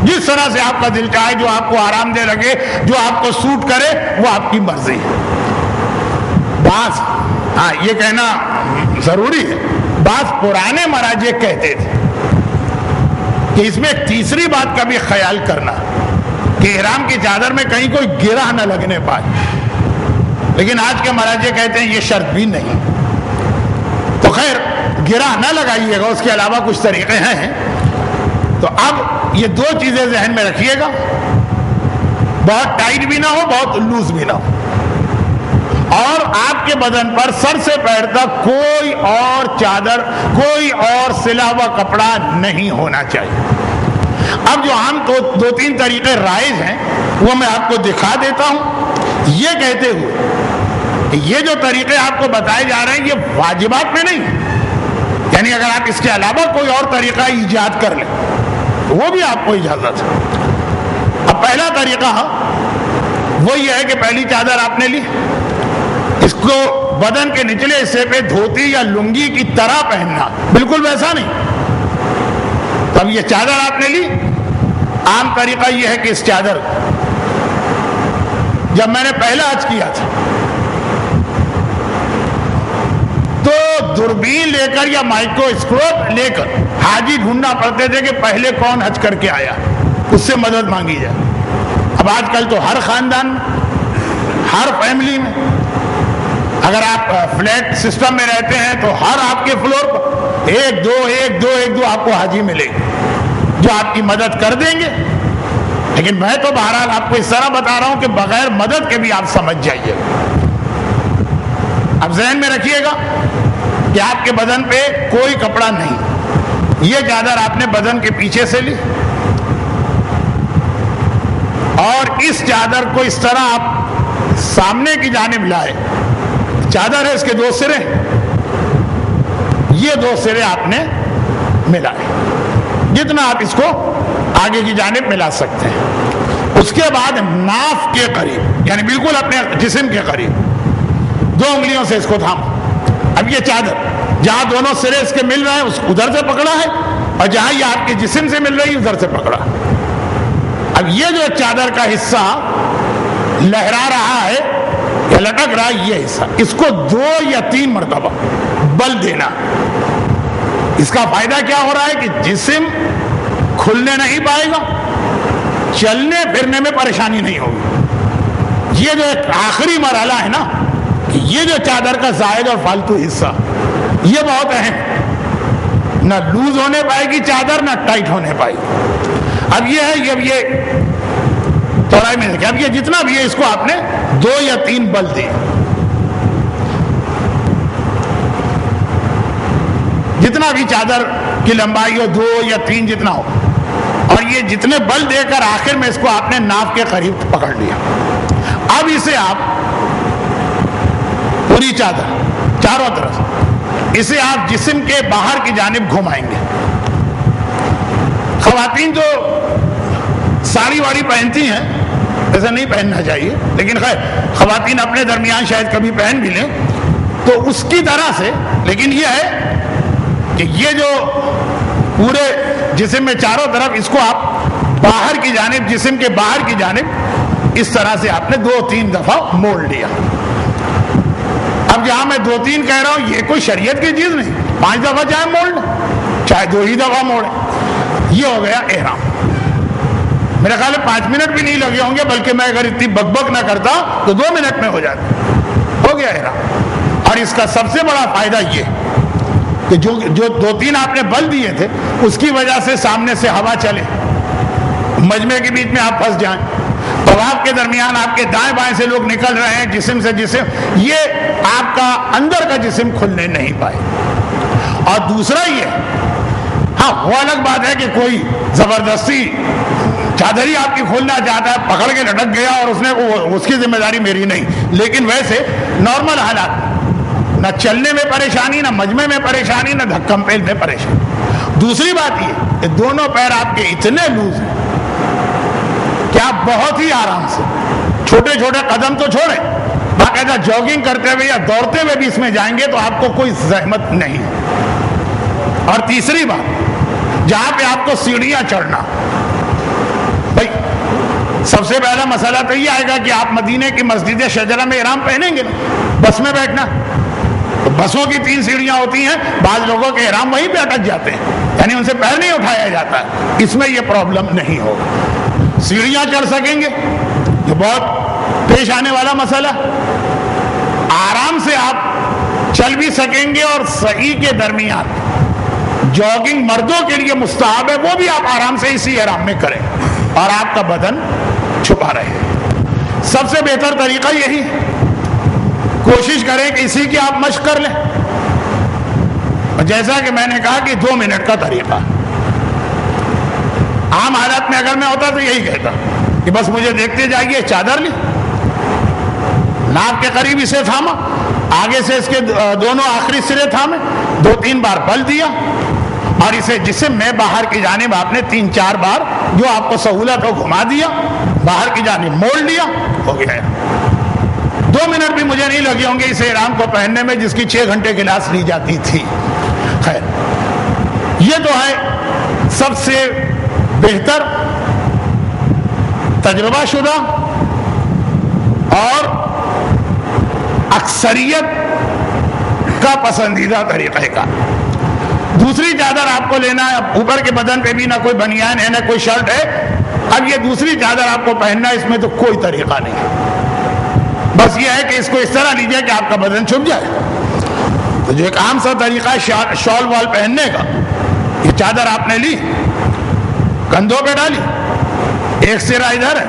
Speaker 1: جس طرح سے آپ کا دل چاہے، جو آپ کو آرام دہ لگے، جو آپ کو سوٹ کرے، وہ آپ کی مرضی ہے۔ بعض یہ کہنا ضروری ہے، بعض پرانے مراجع کہتے تھے کہ اس میں ایک تیسری بات کا بھی خیال کرنا کہ احرام کی چادر میں کہیں کوئی گرہ نہ لگنے پائے، لیکن آج کے مراجع کہتے ہیں یہ شرط بھی نہیں۔ تو خیر گرہ نہ لگائیے گا، اس کے علاوہ کچھ طریقے ہیں۔ تو اب یہ دو چیزیں ذہن میں رکھیے گا، بہت ٹائٹ بھی نہ ہو، بہت لوز بھی نہ ہو، اور آپ کے بدن پر سر سے پیر تک کوئی اور چادر، کوئی اور سلا ہوا کپڑا نہیں ہونا چاہیے۔ اب جو عام دو تین طریقے رائج ہیں وہ میں آپ کو دکھا دیتا ہوں، یہ کہتے ہوئے کہ یہ جو طریقے آپ کو بتائے جا رہے ہیں یہ واجبات میں نہیں ہیں، یعنی اگر آپ اس کے علاوہ کوئی اور طریقہ ایجاد کر لیں وہ بھی آپ کو اجازت ہے۔ اب پہلا طریقہ وہ یہ ہے کہ پہلی چادر آپ نے لی، اس کو بدن کے نچلے حصے پہ دھوتی یا لنگی کی طرح پہننا، بالکل ویسا نہیں۔ تب یہ چادر آپ نے لی، عام طریقہ یہ ہے کہ اس چادر، جب میں نے پہلا حج کیا تھا تو دوربین لے کر یا مائکروسکوپ لے کر حاجی ڈھونڈنا پڑتے تھے کہ پہلے کون حج کر کے آیا، اس سے مدد مانگی جائے۔ اب آج کل تو ہر خاندان میں، ہر فیملی میں، اگر آپ فلیٹ سسٹم میں رہتے ہیں تو ہر آپ کے فلور پر ایک دو آپ کو حاجی ملے گی جو آپ کی مدد کر دیں گے۔ لیکن میں تو بہرحال آپ کو اس طرح بتا رہا ہوں کہ بغیر مدد کے بھی آپ سمجھ جائیے۔ اب ذہن میں رکھیے گا کہ آپ کے بدن پہ کوئی کپڑا نہیں، یہ چادر آپ نے بدن کے پیچھے سے لی اور اس چادر کو اس طرح آپ سامنے کی جانب لائے۔ چادر ہے، اس کے دو سرے، یہ دو سرے آپ نے ملائے، جتنا آپ اس کو آگے کی جانب ملا سکتے ہیں۔ اس کے بعد ناف کے قریب، یعنی بالکل اپنے جسم کے قریب، دو انگلیوں سے اس کو تھاما۔ اب یہ چادر جہاں دونوں سرے اس کے مل رہے ہیں ادھر سے پکڑا ہے، اور جہاں یہ آپ کے جسم سے مل رہی ہے ادھر سے پکڑا۔ اب یہ جو چادر کا حصہ لہرا رہا ہے یا لٹک رہا ہے، یہ حصہ اس کو 2 یا 3 مرتبہ بل دینا۔ اس کا فائدہ کیا ہو رہا ہے کہ جسم کھلنے نہیں پائے گا، چلنے پھرنے میں پریشانی نہیں ہوگی۔ یہ جو ایک آخری مرحلہ ہے نا، کہ یہ جو چادر کا زائد اور فالتو حصہ، یہ بہت اہم، نہ لوز ہونے پائے گی چادر، نہ ٹائٹ ہونے پائے گی۔ اب یہ ہے، یہ چوڑائی میں دیکھیں، اب یہ جتنا بھی ہے اس کو آپ نے 2 یا 3 بل دیے، جتنا بھی چادر کی لمبائی ہو 2 یا 3 جتنا ہو، اور یہ جتنے بل دے کر آخر میں اس کو آپ نے ناف کے قریب پکڑ لیا۔ اب اسے آپ پوری چادر چاروں طرف اسے آپ جسم کے باہر کی جانب گھمائیں گے۔ خواتین جو ساڑی واڑی پہنتی ہیں ایسا نہیں پہننا چاہیے، لیکن خیر خواتین اپنے درمیان شاید کبھی پہن بھی لیں تو اس کی طرح سے، لیکن یہ ہے کہ یہ جو پورے جسم میں چاروں طرف اس کو آپ باہر کی جانب، جسم کے باہر کی جانب اس طرح سے آپ نے 2-3 دفعہ موڑ لیا۔ اب جہاں میں 2-3 کہہ رہا ہوں یہ کوئی شریعت کی چیز نہیں، 5 دفعہ چاہے موڑ لیں، چاہے 2 ہی دفعہ موڑیں۔ یہ ہو گیا احرام۔ میرے خیال میں 5 منٹ بھی نہیں لگے ہوں گے، بلکہ میں اگر اتنی بک بک نہ کرتا تو 2 منٹ میں ہو جاتا، ہو گیا احرام۔ اور اس کا سب سے بڑا فائدہ یہ کہ جو 2-3 آپ نے بل دیے تھے اس کی وجہ سے سامنے سے ہوا چلے، مجمع کے بیچ میں آپ پھنس جائیں، طواف کے درمیان آپ کے دائیں بائیں سے لوگ نکل رہے ہیں جسم سے جسم، یہ آپ کا اندر کا جسم کھلنے نہیں پائے۔ اور دوسرا یہ، ہاں وہ الگ بات ہے کہ کوئی زبردستی چادر ہی آپ کی کھولنا چاہتا ہے، پکڑ کے لٹک گیا اور اس کی ذمہ داری میری نہیں، لیکن ویسے نارمل حالات، نہ چلنے میں پریشانی، نہ مجمع میں پریشانی، نہ دھکم پیل میں پریشانی۔ دوسری بات یہ کہ دونوں پیر آپ کے اتنے لوز ہیں کہ آپ بہت ہی آرام سے چھوٹے چھوٹے قدم تو چھوڑیں، باقاعدہ جاگنگ کرتے ہوئے یا دوڑتے ہوئے بھی اس میں جائیں گے تو آپ کو کوئی زحمت نہیں ہے۔ اور تیسری بات، جہاں پہ آپ کو سیڑھیاں چڑھنا، بھائی سب سے پہلا مسئلہ تو یہ آئے گا کہ آپ مدینے کی مسجد شجرہ میں احرام پہنیں گے نا، بس میں بیٹھنا، تو بسوں کی 3 سیڑھیاں ہوتی ہیں، بعض لوگوں کے احرام وہیں پہ اٹک جاتے ہیں، یعنی ان سے پیر نہیں اٹھایا جاتا، اس میں یہ پرابلم نہیں ہوگا، سیڑھیاں چڑھ سکیں گے، یہ بہت پیش آنے والا مسئلہ، آرام سے آپ چل بھی سکیں گے، اور سعی کے درمیان جاگنگ مردوں کے لیے مستحب ہے، وہ بھی آپ آرام سے اسی احرام میں کریں اور آپ کا بدن چھپا رہے۔ سب سے بہتر طریقہ یہی، کوشش کریں کہ اسی کی آپ مشق کر لیں، جیسا کہ میں نے کہا کہ 2 منٹ کا طریقہ، عام حالت میں اگر میں ہوتا تو یہی کہتا کہ بس مجھے دیکھتے جائیے، چادر لی، ناک کے قریب اسے تھاما، آگے سے اس کے دونوں آخری سرے تھامے، 2-3 بار بل دیا، اور اسے جسم میں باہر کی جانب آپ نے 3-4 بار جو آپ کو سہولت ہو گھما دیا، باہر کی جانب موڑ لیا، ہو گیا۔ 2 منٹ بھی مجھے نہیں لگے ہوں گے اس احرام کو پہننے میں، جس کی 6 گھنٹے کلاس لی جاتی تھی۔ خیر، یہ تو ہے سب سے بہتر، تجربہ شدہ اور اکثریت کا پسندیدہ طریقہ کا۔ دوسری چادر آپ کو لینا ہے، اوپر کے بدن پہ بھی نہ کوئی بنیان ہے نہ کوئی شرٹ ہے، اب یہ دوسری چادر آپ کو پہننا ہے، اس میں تو کوئی طریقہ نہیں، بس یہ ہے کہ اس کو اس طرح لیجیے کہ آپ کا بدن چھپ جائے۔ تو جو ایک عام سا طریقہ ہے شال وال پہننے کا، یہ چادر آپ نے لی، کندھوں پہ ڈالی، ایک سرا ادھر ہے،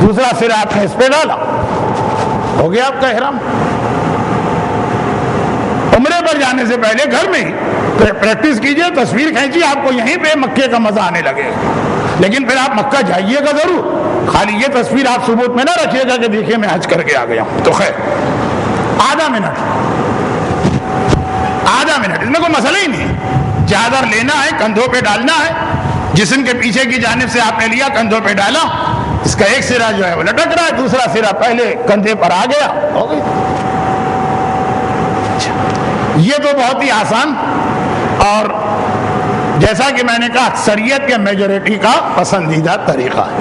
Speaker 1: دوسرا سرا آپ نے اس پہ ڈالا، ہو گیا آپ کا احرام۔ عمرے پر جانے سے پہلے گھر میں ہی پریکٹس کیجئے، تصویر کھینچیے، آپ کو یہیں پہ مکے کا مزہ آنے لگے گا، لیکن پھر آپ مکہ جائیے گا ضرور، خالی یہ تصویر آپ ثبوت میں نہ رکھیے گا کہ دیکھیے میں حج کر کے آ گیا ہوں۔ تو خیر، آدھا منٹ، اس میں کوئی مسئلہ ہی نہیں، چادر لینا ہے، کندھوں پہ ڈالنا ہے، جسم کے پیچھے کی جانب سے آپ نے لیا، کندھوں پہ ڈالا، اس کا ایک سرا جو ہے وہ لٹک رہا ہے، دوسرا سرا پہلے کندھے پر آ گیا، ہو گئی۔ یہ تو بہت ہی آسان اور جیسا کہ میں نے کہا اکثریت یا میجورٹی کا پسندیدہ طریقہ ہے۔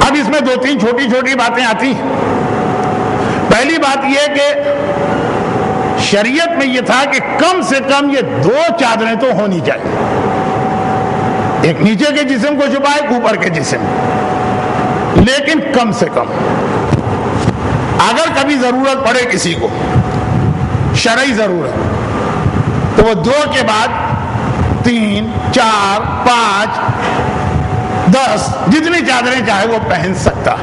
Speaker 1: اب اس میں 2-3 چھوٹی چھوٹی باتیں آتی ہیں۔ پہلی بات یہ کہ شریعت میں یہ تھا کہ کم سے کم یہ 2 چادریں تو ہونی چاہیے، ایک نیچے کے جسم کو چھپائے، ایک اوپر کے جسم، لیکن کم سے کم اگر کبھی ضرورت پڑے کسی کو، شرعی ضرورت، تو وہ 2 کے بعد 3, 4, 5, 10 جتنی چادریں چاہے وہ پہن سکتا۔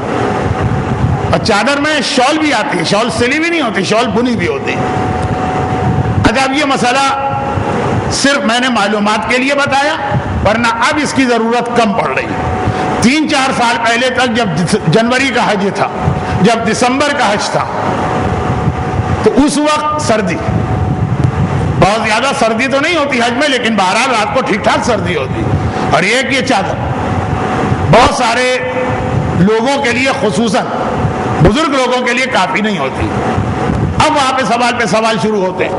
Speaker 1: اور چادر میں شال بھی آتی ہے، شال سلی بھی نہیں ہوتی، شال بنی بھی ہوتی۔ اچھا، اب یہ مسئلہ صرف میں نے معلومات کے لیے بتایا، ورنہ اب اس کی ضرورت کم پڑ رہی ہے۔ 3-4 سال پہلے تک جب جنوری کا حج تھا، جب دسمبر کا حج تھا، تو اس وقت سردی، بہت زیادہ سردی تو نہیں ہوتی حج میں، لیکن بہرحال رات کو ٹھیک ٹھاک سردی ہوتی، اور ایک یہ چادر بہت سارے لوگوں کے لیے، خصوصاً بزرگ لوگوں کے لیے کافی نہیں ہوتی۔ اب وہاں پہ سوال شروع ہوتے ہیں،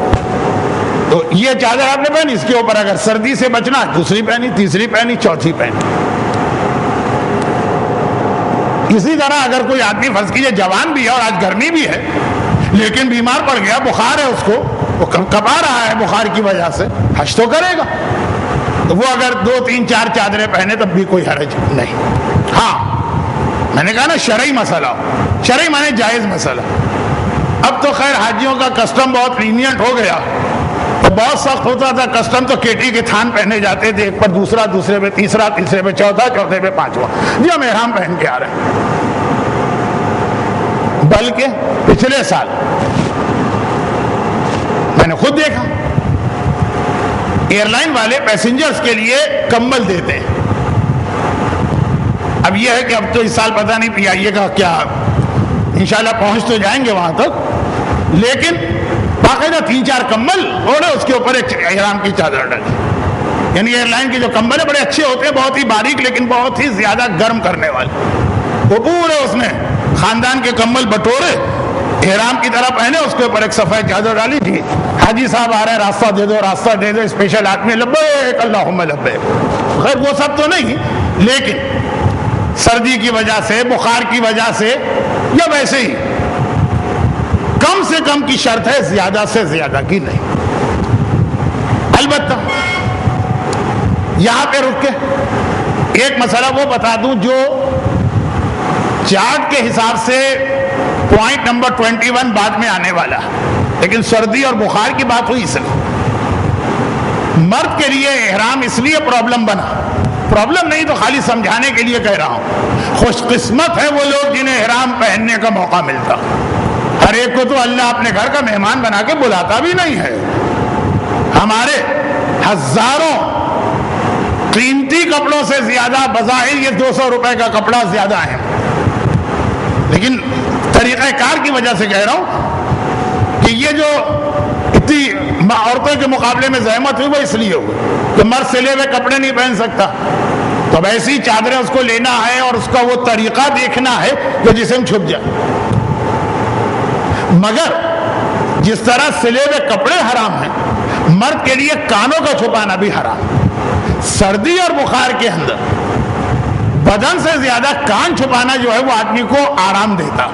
Speaker 1: تو یہ چادر آپ نے پہنی، اس کے اوپر اگر سردی سے بچنا، دوسری پہنی، تیسری پہنی، چوتھی پہنی۔ اسی طرح اگر کوئی آدمی فرض کیجئے جوان بھی ہے اور آج گرمی بھی ہے، لیکن بیمار پڑ گیا، بخار ہے اس کو، وہ کپا رہا ہے بخار کی وجہ سے، حج تو کرے گا، تو وہ اگر 2, 3, 4 چادریں پہنے تب بھی کوئی حرج نہیں۔ ہاں، میں نے کہا نا شرعی مسئلہ، شرعی مانے جائز مسئلہ۔ اب تو خیر حاجیوں کا کسٹم بہت لینینٹ ہو گیا، تو بہت سخت ہوتا تھا کسٹم، تو کیٹی کے تھان پہنے جاتے تھے، ایک پر دوسرا، دوسرے پہ تیسرا، تیسرے پہ چوتھا، چوتھے پہ پانچواں، جی ہم احرام پہن کے آ رہے ہیں۔ بلکہ پچھلے سال میں نے خود دیکھا، ایئر لائن والے پیسنجرز کے لیے کمبل دیتے ہیں۔ اب یہ ہے کہ اب تو اس سال پتہ نہیں پی آئی اے کا کیا، انشاءاللہ پہنچ تو جائیں گے وہاں تک، لیکن باقاعدہ 3-4 کمبل اوڑے، اس کے اوپر ایک احرام کی چادر ڈالی۔ یعنی ایئر لائن کے جو کمبل ہیں بڑے اچھے ہوتے ہیں، بہت ہی باریک لیکن بہت ہی زیادہ گرم کرنے والے، وہ پورے اس میں خاندان کے کمبل بٹورے احرام کی طرح پہنے, اس کے اوپر ایک سفید چادر ڈالی تھی, حاجی صاحب آ رہے ہیں, راستہ دے دو راستہ دے دو, اسپیشل آدمی لبیک اللہم لبیک. خیر وہ سب تو نہیں, لیکن سردی کی وجہ سے, بخار کی وجہ سے, یا ویسے ہی کم سے کم کی شرط ہے, زیادہ سے زیادہ کی نہیں. البتہ یہاں پہ رک کے ایک مسئلہ وہ بتا دوں جو چارٹ کے حساب سے پوائنٹ نمبر 21 بعد میں آنے والا, لیکن سردی اور بخار کی بات ہوئی اس لیے. مرد کے لیے احرام اس لیے پرابلم بنا, پرابلم نہیں تو خالی سمجھانے کے لیے کہہ رہا ہوں, خوش قسمت ہے وہ لوگ جنہیں احرام پہننے کا موقع ملتا. ہر ایک کو تو اللہ اپنے گھر کا مہمان بنا کے بلاتا بھی نہیں ہے. ہمارے ہزاروں قیمتی کپڑوں سے زیادہ بظاہر یہ 200 روپے کا کپڑا زیادہ ہے, لیکن طریقہ کار کی وجہ سے کہہ رہا ہوں کہ یہ جو اتنی عورتوں کے مقابلے میں زحمت ہوئی وہ اس لیے ہوئی کہ مرد سلے ہوئے کپڑے نہیں پہن سکتا, تو اب ایسی چادریں اس کو لینا ہے اور اس کا وہ طریقہ دیکھنا ہے کہ جسم چھپ جائے. مگر جس طرح سلے ہوئے کپڑے حرام ہیں, مرد کے لیے کانوں کا چھپانا بھی حرام. سردی اور بخار کے اندر بدن سے زیادہ کان چھپانا جو ہے وہ آدمی کو آرام دیتا.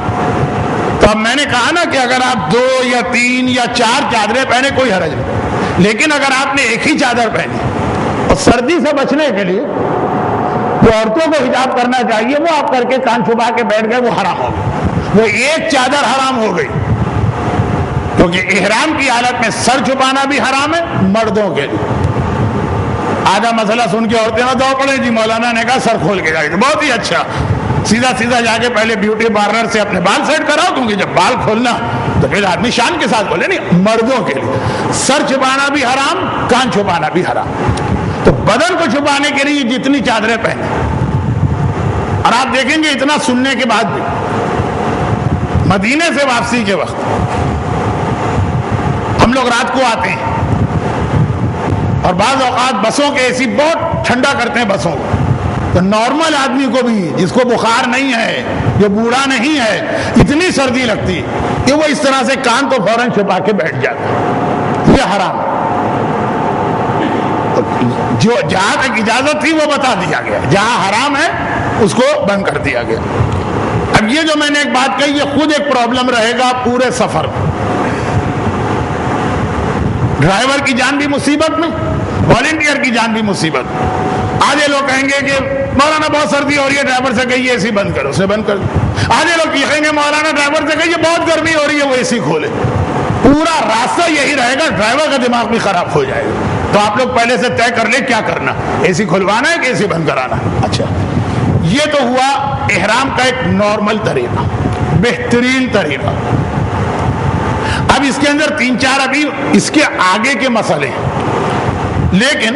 Speaker 1: تو اب میں نے کہا نا کہ اگر آپ 2 یا 3 یا 4 چادریں پہنے کوئی حرج نہیں, لیکن اگر آپ نے ایک ہی چادر پہنی اور سردی سے بچنے کے لیے جو عورتوں کو حجاب کرنا چاہیے وہ آپ کر کے کان چھپا کے بیٹھ گئے, وہ حرام ہو گئی. وہ ایک چادر حرام ہو گئی, کیونکہ احرام کی حالت میں سر چھپانا بھی حرام ہے مردوں کے لیے. آدھا مسئلہ سن کے عورتیں نہ دو پڑے, جی مولانا نے کہا سر کھول کے جائے, بہت ہی اچھا, سیدھا سیدھا جا کے پہلے بیوٹی پارلر سے اپنے بال سیٹ کراؤ, کیونکہ جب بال کھولنا تو پھر آدمی شان کے ساتھ بولے. نہیں, مردوں کے لیے سر چھپانا بھی حرام, کان چھپانا بھی حرام. تو بدن کو چھپانے کے لیے جتنی چادریں پہنے, اور آپ دیکھیں گے اتنا سننے کے بعد بھی مدینے سے واپسی کے وقت ہم لوگ رات کو آتے ہیں اور بعض اوقات بسوں کے اے سی بہت ٹھنڈا کرتے ہیں بسوں کو, تو نارمل آدمی کو بھی جس کو بخار نہیں ہے, جو بوڑھا نہیں ہے, اتنی سردی لگتی کہ وہ اس طرح سے کان تو فوراً چھپا کے بیٹھ جاتا. یہ حرام. جو جہاں تک اجازت تھی وہ بتا دیا گیا, جہاں حرام ہے اس کو بند کر دیا گیا. اب یہ جو میں نے ایک بات کہی یہ خود ایک پرابلم رہے گا پورے سفر میں. ڈرائیور کی جان بھی مصیبت میں, والنٹیئر کی جان بھی مصیبت. آدھے لوگ کہیں گے کہ مولانا بہت سردی ہو رہی ہے, ڈرائیور سے کہیے اے سی بند کرو, اسے بند کر دو. آدھے لوگ یہ کہیں گے مولانا ڈرائیور سے کہیے بہت گرمی ہو رہی ہے, وہ اے سی کھولے. پورا راستہ یہی رہے گا, ڈرائیور کا دماغ بھی خراب ہو جائے گا. تو آپ لوگ پہلے سے طے کر لیں کیا کرنا, اے سی کھلوانا ہے کہ اے سی بند کرانا. اچھا, یہ تو ہوا احرام کا ایک نارمل طریقہ, بہترین طریقہ. اب اس کے اندر 3-4 ابھی اس کے آگے کے مسئلے ہیں, لیکن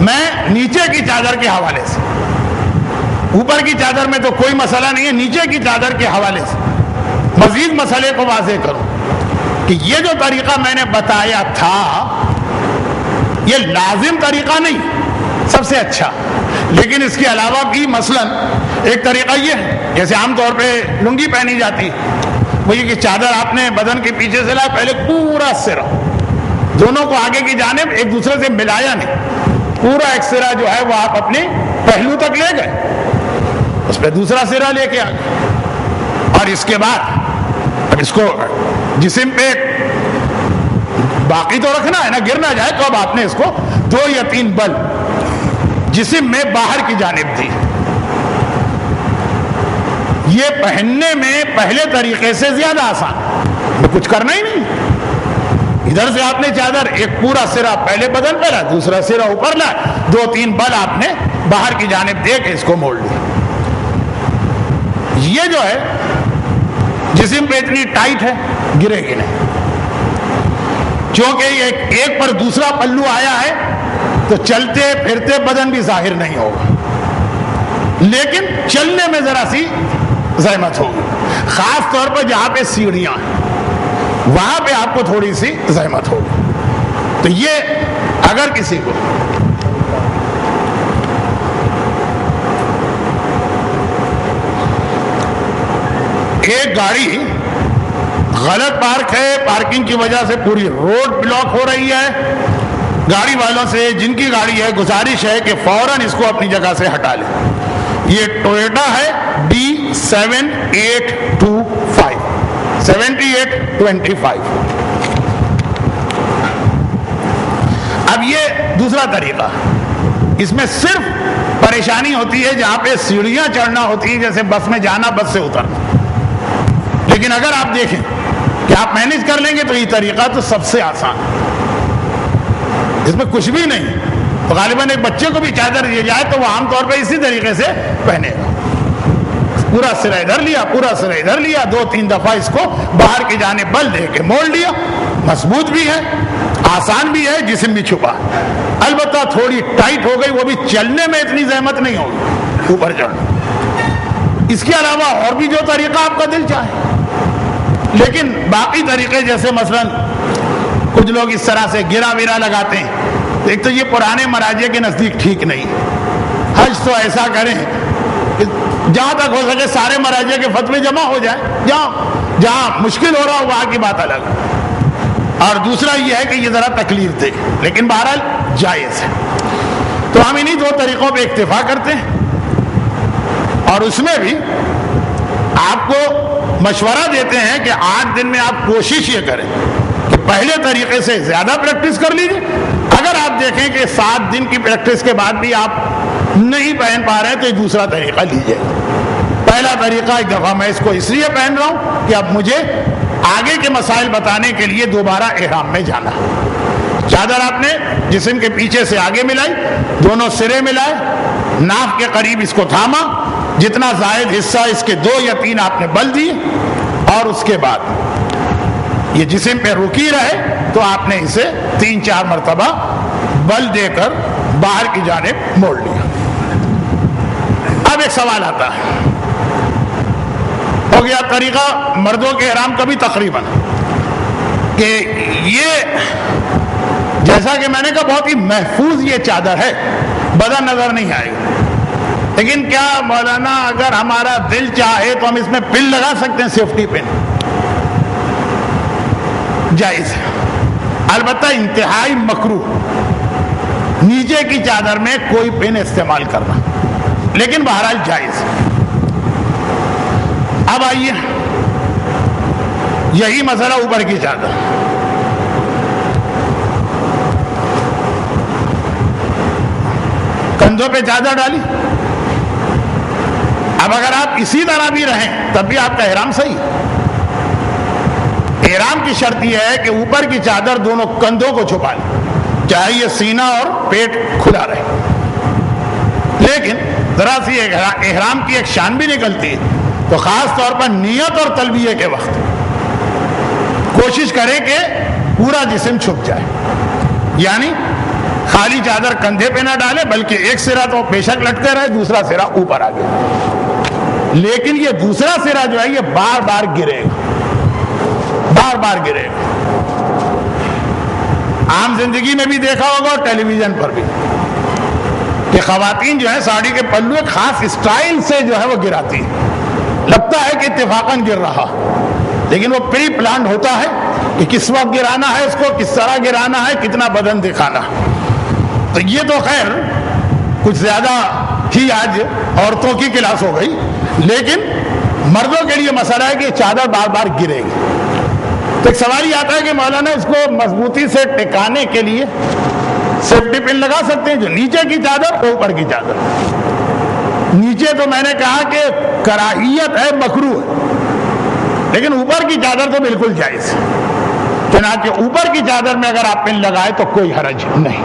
Speaker 1: میں نیچے کی چادر کے حوالے سے, اوپر کی چادر میں تو کوئی مسئلہ نہیں ہے, نیچے کی چادر کے حوالے سے مزید مسئلے کو واضح کروں کہ یہ جو طریقہ میں نے بتایا تھا یہ لازم طریقہ نہیں, سب سے اچھا, لیکن اس کے علاوہ بھی مثلا ایک طریقہ یہ ہے, جیسے عام طور پہ لنگی پہنی جاتی ہے, وہ یہ کہ چادر آپ نے بدن کے پیچھے سے لایا, پہلے پورا سرا دونوں کو آگے کی جانب ایک دوسرے سے ملایا نہیں, پورا ایک سرا جو ہے وہ آپ اپنے پہلو تک لے گئے, اس پہ دوسرا سرا لے کے آ گئے, اور اس کے بعد اب اس کو جسم پہ باقی تو رکھنا ہے نا, گر نہ جائے, تو اب آپ نے اس کو 2 یا 3 بل جسم میں باہر کی جانب دی. یہ پہننے میں پہلے طریقے سے زیادہ آسان, کچھ کرنا ہی نہیں. ادھر سے آپ نے چادر ایک پورا سرا پہلے بدن پہ لا, دوسرا سرا اوپر لا, 2-3 بل آپ نے باہر کی جانب دے کے اس کو موڑ لیا. یہ جو ہے جسم پہ اتنی ٹائٹ ہے, گرے گی نہیں, چونکہ ایک پر دوسرا پلو آیا ہے تو چلتے پھرتے بدن بھی ظاہر نہیں ہوگا, لیکن چلنے میں ذرا سی زحمت ہوگی, خاص طور پر جہاں پہ سیڑھیاں ہیں وہاں پہ آپ کو تھوڑی سی زحمت ہوگی. تو یہ اگر کسی کو ایک گاڑی غلط پارک ہے, پارکنگ کی وجہ سے پوری روڈ بلاک ہو رہی ہے. گاڑی والوں سے, جن کی گاڑی ہے, گزارش ہے کہ فوراً اس کو اپنی جگہ سے ہٹا لیں. یہ ٹویوٹا ہے D7825 7825. اب یہ دوسرا طریقہ, اس میں صرف پریشانی ہوتی ہے جہاں پہ سیڑھیاں چڑھنا ہوتی ہیں, جیسے بس میں جانا, بس سے اترنا. لیکن اگر آپ دیکھیں کہ آپ مینج کر لیں گے تو یہ طریقہ تو سب سے آسان, اس میں کچھ بھی نہیں. تو غالباً ایک بچے کو بھی چادر دی جائے تو وہ عام طور پہ اسی طریقے سے پہنے گا. پورا سرا ادھر لیا, پورا سرا ادھر لیا, 2-3 دفعہ اس کو باہر کی جانب بل دے کے موڑ لیا. مضبوط بھی ہے, آسان بھی ہے, جسم بھی چھپا. البتہ تھوڑی ٹائٹ ہو گئی, وہ بھی چلنے میں اتنی زحمت نہیں ہوگی اوپر چڑھنا. اس کے علاوہ اور بھی جو طریقہ آپ کا دل چاہے. لیکن باقی طریقے جیسے مثلا کچھ لوگ اس طرح سے گرا ویرا لگاتے ہیں, ایک تو یہ پرانے مراجع کے نزدیک ٹھیک نہیں. حج تو ایسا کریں کہ جہاں تک ہو سکے سارے مراجع کے فتوے جمع ہو جائیں, جہاں مشکل ہو رہا ہو وہاں کی بات الگ. اور دوسرا یہ ہے کہ یہ ذرا تکلیف دے, لیکن بہرحال جائز ہے. تو ہم انہی 2 طریقوں پہ اکتفا کرتے ہیں. اور اس میں بھی آپ کو مشورہ دیتے ہیں کہ 8 دن میں آپ کوشش یہ کریں کہ پہلے طریقے سے زیادہ پریکٹس کر لیجیے. اگر آپ دیکھیں کہ 7 دن کی پریکٹس کے بعد بھی آپ نہیں پہن پا رہے ہیں تو یہ دوسرا طریقہ لیجیے. پہلا طریقہ, ایک دفعہ میں اس کو اس لیے پہن رہا ہوں کہ اب مجھے آگے کے مسائل بتانے کے لیے دوبارہ احرام میں جانا. چادر آپ نے جسم کے پیچھے سے آگے ملائی, دونوں سرے ملائے, ناف کے قریب اس کو تھاما, جتنا زائد حصہ اس کے 2 یا 3 آپ نے بل دیے, اور اس کے بعد یہ جسم پہ رکی رہے تو آپ نے اسے 3-4 مرتبہ بل دے کر باہر کی جانب موڑ لیا. اب ایک سوال آتا ہے, ہو گیا طریقہ مردوں کے احرام کا بھی تقریباً, کہ یہ جیسا کہ میں نے کہا بہت ہی محفوظ یہ چادر ہے, بدن نظر نہیں آئے گا. لیکن کیا مولانا اگر ہمارا دل چاہے تو ہم اس میں پن لگا سکتے ہیں, سیفٹی پن؟ جائز ہے, البتہ انتہائی مکروہ نیچے کی چادر میں کوئی پن استعمال کرنا, لیکن بہرحال جائز. اب آئیے, یہی مسئلہ اوپر کی چادر. کندھوں پہ چادر ڈالی, اب اگر آپ اسی طرح بھی رہیں تب بھی آپ کا احرام صحیح. احرام کی شرط یہ ہے کہ اوپر کی چادر دونوں کندھوں کو چھپا لے, چاہے یہ سینہ اور پیٹ کھلا رہے. لیکن ذرا سی احرام کی ایک شان بھی نکلتی ہے, تو خاص طور پر نیت اور تلبیہ کے وقت کوشش کریں کہ پورا جسم چھپ جائے. یعنی خالی چادر کندھے پہ نہ ڈالے, بلکہ ایک سرا تو بے شک لٹکے رہے, دوسرا سرا اوپر آ گیا. لیکن یہ دوسرا سرا جو ہے یہ بار بار گرے گا, بار بار گرے گا. عام زندگی میں بھی دیکھا ہوگا اور ٹیلی ویژن پر بھی کہ خواتین جو ہیں ساڑی کے پلو ایک خاص اسٹائل سے جو ہے وہ گراتی ہیں. لگتا ہے کہ اتفاقاً گر رہا, لیکن وہ پری پلانڈ ہوتا ہے کہ کس وقت گرانا ہے اس کو, کس طرح گرانا ہے, کتنا بدن دکھانا. تو یہ تو خیر کچھ زیادہ ہی آج عورتوں کی کلاس ہو گئی, لیکن مردوں کے لیے مسئلہ ہے کہ چادر بار بار گرے گی. تو ایک سوال یہ آتا ہے کہ مولانا اس کو مضبوطی سے ٹکانے کے لیے سیفٹی پن لگا سکتے ہیں, جو نیچے کی چادر اور اوپر کی چادر. نیچے تو میں نے کہا کہ کراہیت ہے, مکروہ ہے, لیکن اوپر کی چادر تو بالکل جائز ہے. چنانچہ اوپر کی چادر میں اگر آپ پن لگائے تو کوئی حرج نہیں.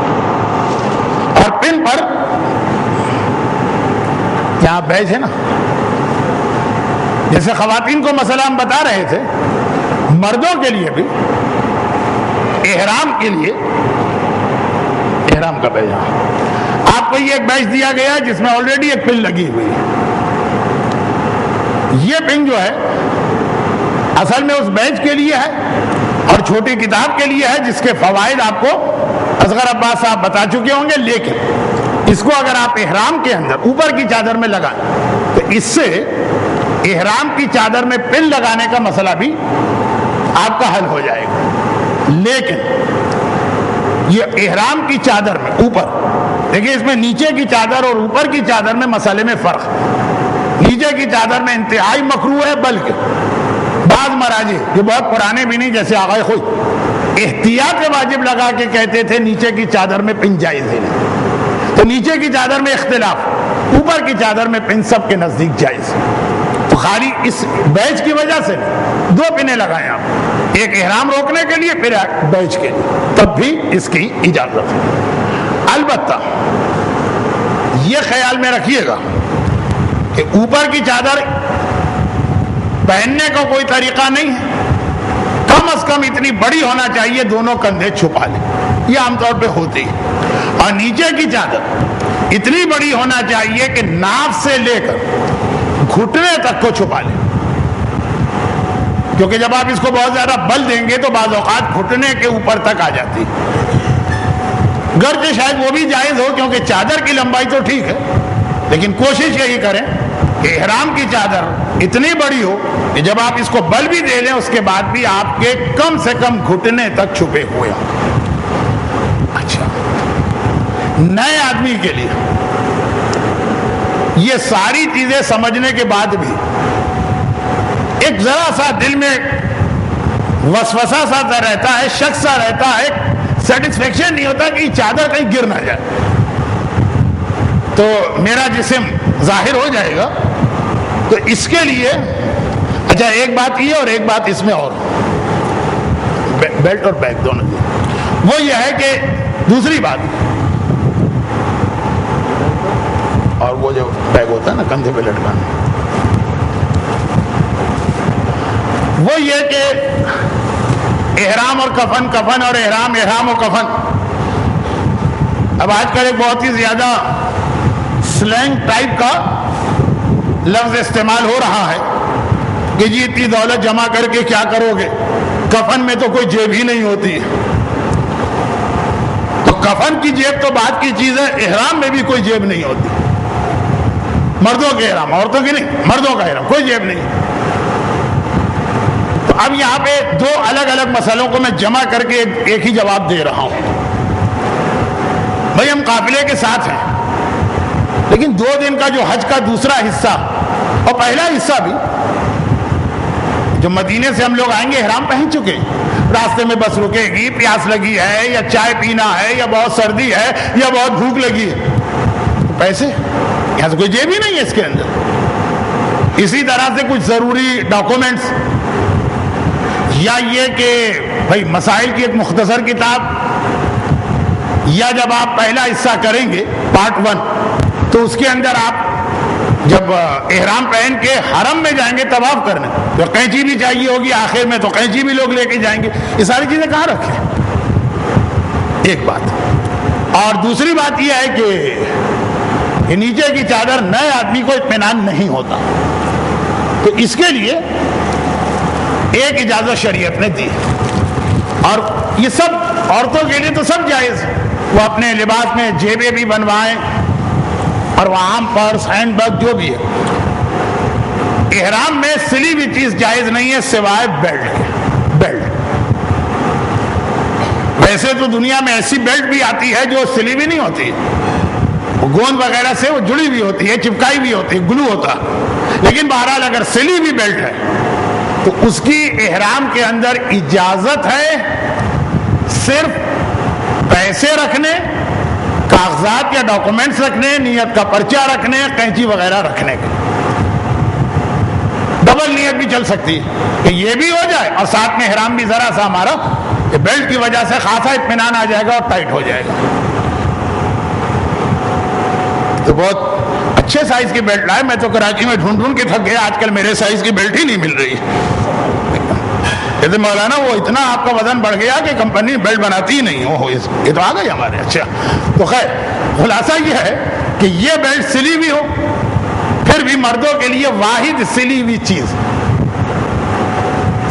Speaker 1: اور پن پر یہاں بیج ہے نا, جیسے خواتین کو مسئلہ ہم بتا رہے تھے, مردوں کے لیے بھی احرام کے لیے احرام کا بیج, آپ کو یہ ایک بیج دیا گیا جس میں آلریڈی ایک پن لگی ہوئی ہے. یہ پن جو ہے اصل میں اس بیج کے لیے ہے اور چھوٹی کتاب کے لیے ہے, جس کے فوائد آپ کو اصغر عباس صاحب بتا چکے ہوں گے. لیکن اس کو اگر آپ احرام کے اندر اوپر کی چادر میں لگائیں تو اس سے احرام کی چادر میں پن لگانے کا مسئلہ بھی آپ کا حل ہو جائے گا. لیکن یہ احرام کی چادر میں اوپر دیکھیے، اس میں نیچے کی چادر اور اوپر کی چادر میں مسئلے میں فرق ہے. نیچے کی چادر میں انتہائی مکروہ ہے، بلکہ بعض مراجع جو بہت پرانے بھی نہیں، جیسے آغائے خود احتیاط واجب لگا کے کہتے تھے نیچے کی چادر میں پن جائز ہے. تو نیچے کی چادر میں اختلاف، اوپر کی چادر میں پن سب کے نزدیک جائز. تو خالی اس بیچ کی وجہ سے دو پنیں لگائیں آپ، ایک احرام روکنے کے لیے، پھر بیچ کے لیے، تب بھی اس کی اجازت ہے. البتہ یہ خیال میں رکھیے گا کہ اوپر کی چادر پہننے کا کوئی طریقہ نہیں ہے، کم از کم اتنی بڑی ہونا چاہیے دونوں کندھے چھپا لیں، یہ عام طور پہ ہوتی ہے. اور نیچے کی چادر اتنی بڑی ہونا چاہیے کہ ناف سے لے کر گھٹنے تک کو چھپا لیں، کیونکہ جب آپ اس کو بہت زیادہ بل دیں گے تو بعض اوقات گھٹنے کے اوپر تک آ جاتی. گرچہ شاید وہ بھی جائز ہو، کیونکہ چادر کی لمبائی تو ٹھیک ہے، لیکن کوشش یہی کریں کہ احرام کی چادر اتنی بڑی ہو کہ جب آپ اس کو بل بھی دے لیں اس کے بعد بھی آپ کے کم سے کم گھٹنے تک چھپے ہوئے ہوں. اچھا، نئے آدمی کے لیے یہ ساری چیزیں سمجھنے کے بعد بھی ایک ذرا سا دل میں وسوسہ سا رہتا ہے، شک سا رہتا ہے، سیٹسفیکشن نہیں ہوتا کہ یہ چادر کہیں گر نہ جائے تو میرا جسم ظاہر ہو جائے گا. تو اس کے لیے اچھا ایک بات یہ اور ایک بات اس میں اور بیلٹ اور بیگ دونوں کی، وہ یہ ہے کہ دوسری بات، اور وہ جو بیگ ہوتا ہے نا کندھے پہ لٹکانا، وہ یہ کہ احرام اور کفن، کفن اور احرام، احرام اور کفن. اب آج کل ایک بہت ہی زیادہ سلینگ ٹائپ کا لفظ استعمال ہو رہا ہے کہ جی اتنی دولت جمع کر کے کیا کرو گے، کفن میں تو کوئی جیب ہی نہیں ہوتی. تو کفن کی جیب تو بات کی چیز ہے، احرام میں بھی کوئی جیب نہیں ہوتی. مردوں کے احرام، عورتوں کی نہیں، مردوں کا احرام کوئی جیب نہیں. تو اب یہاں پہ دو الگ الگ مسئلوں کو میں جمع کر کے ایک ہی جواب دے رہا ہوں. بھائی ہم قافلے کے ساتھ ہیں، لیکن 2 دن کا جو حج کا دوسرا حصہ اور پہلا حصہ بھی، جو مدینے سے ہم لوگ آئیں گے احرام پہن چکے، راستے میں بس رکے گی، پیاس لگی ہے یا چائے پینا ہے یا بہت سردی ہے یا بہت بھوک لگی ہے، پیسے یہاں سے کوئی جیب ہی نہیں ہے اس کے اندر. اسی طرح سے کچھ ضروری ڈاکومنٹس، یا یہ کہ بھائی مسائل کی ایک مختصر کتاب، یا جب آپ پہلا حصہ کریں گے پارٹ 1 تو اس کے اندر آپ جب احرام پہن کے حرم میں جائیں گے طواف کرنے تو قینچی بھی چاہیے ہوگی، آخر میں تو قینچی بھی لوگ لے کے جائیں گے. یہ ساری چیزیں کہاں رکھیں؟ ایک بات. اور دوسری بات یہ ہے کہ نیچے کی چادر نئے آدمی کو اطمینان نہیں ہوتا، تو اس کے لیے ایک اجازت شریعت نے دی. اور یہ سب عورتوں کے لیے تو سب جائز، وہ اپنے لباس میں جیبیں بھی بنوائیں اور وہ عام پرس، ہینڈ بیگ جو بھی ہے. احرام میں سلی ہوئی چیز جائز نہیں ہے سوائے بیلٹ کے. بیلٹ ویسے تو دنیا میں ایسی بیلٹ بھی آتی ہے جو سلی بھی نہیں ہوتی، وہ گوند وغیرہ سے وہ جڑی بھی ہوتی ہے، چپکائی بھی ہوتی ہے، گلو ہوتا ہے. لیکن بہرحال اگر سلی ہوئی بیلٹ ہے تو اس کی احرام کے اندر اجازت ہے صرف پیسے رکھنے، کاغذات یا ڈاکومنٹس رکھنے، نیت کا پرچہ رکھنے، قینچی وغیرہ رکھنے کے. ڈبل نیت بھی چل سکتی ہے کہ یہ بھی ہو جائے اور ساتھ میں احرام بھی ذرا سا ہمارا بیلٹ کی وجہ سے خاصا اطمینان آ جائے گا اور ٹائٹ ہو جائے گا. تو بہت اچھے سائز کی بیلٹ لائے، میں تو کراچی میں ڈھونڈ کے تھک گیا، آج کل میرے سائز کی بیلٹ ہی نہیں مل رہی. کہتے مولانا وہ اتنا آپ کا وزن بڑھ گیا کہ کمپنی بیلٹ بناتی ہی نہیں. یہ تو آ گئی ہمارے. اچھا تو خیر خلاصہ یہ ہے کہ یہ بیلٹ سلی ہوئی ہو، پھر بھی مردوں کے لیے واحد سلی ہوئی چیز،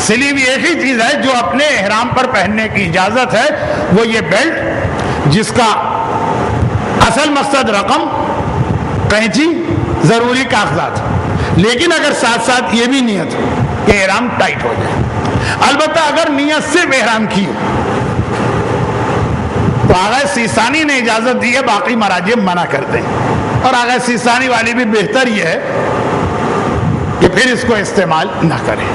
Speaker 1: سلی ہوئی ایک ہی چیز ہے جو اپنے احرام پر پہننے کی اجازت ہے، وہ یہ بیلٹ جس کا اصل مقصد رقم، قینچی، ضروری کاغذات. لیکن اگر ساتھ ساتھ یہ بھی نیت کہ احرام ٹائٹ ہو جائے. البتہ اگر نیت سے احرام کی ہو تو آغا سیستانی نے اجازت دی ہے، باقی مراجع منع کرتے ہیں، اور آغا سیستانی والی بھی بہتر یہ ہے کہ پھر اس کو استعمال نہ کریں،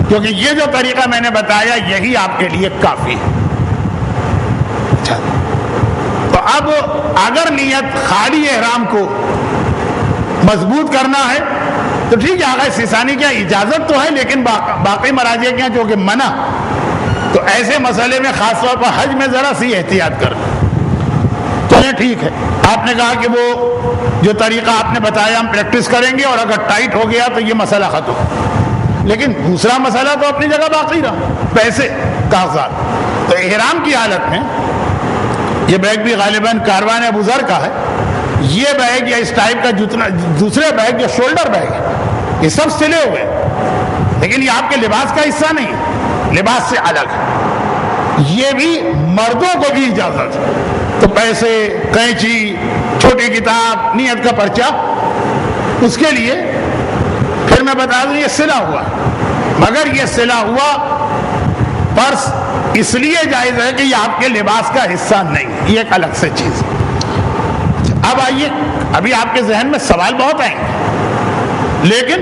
Speaker 1: کیونکہ یہ جو طریقہ میں نے بتایا یہی آپ کے لیے کافی ہے۔ اچھا، تو اب اگر نیت خالی احرام کو مضبوط کرنا ہے تو ٹھیک ہے، آغا سیستانی کیا اجازت تو ہے، لیکن باقی مراجع کیا جو کہ منع، تو ایسے مسئلے میں خاص طور پر حج میں ذرا سی احتیاط کر لیں۔ چلیں ٹھیک ہے، آپ نے کہا کہ وہ جو طریقہ آپ نے بتایا ہم پریکٹس کریں گے، اور اگر ٹائٹ ہو گیا تو یہ مسئلہ ختم، لیکن دوسرا مسئلہ تو اپنی جگہ باقی رہا، پیسے، کاغذات۔ تو احرام کی حالت میں یہ بیگ بھی غالباً کاروان ابو ذر کا ہے، یہ بیگ یا اس ٹائپ کا جتنا دوسرے بیگ جو شولڈر بیگ ہے یہ سب سلے ہوئے، لیکن یہ آپ کے لباس کا حصہ نہیں ہے، لباس سے الگ ہے۔ یہ بھی مردوں کو بھی اجازت ہے، تو پیسے، قینچی، چھوٹی کتاب، نیت کا پرچہ، اس کے لیے پھر میں بتا دوں یہ سلا ہوا، مگر یہ سلا ہوا پرس اس لیے جائز ہے کہ یہ آپ کے لباس کا حصہ نہیں، یہ ایک الگ سے چیز ہے۔ اب آئیے، ابھی آپ کے ذہن میں سوال بہت آئیں گے، لیکن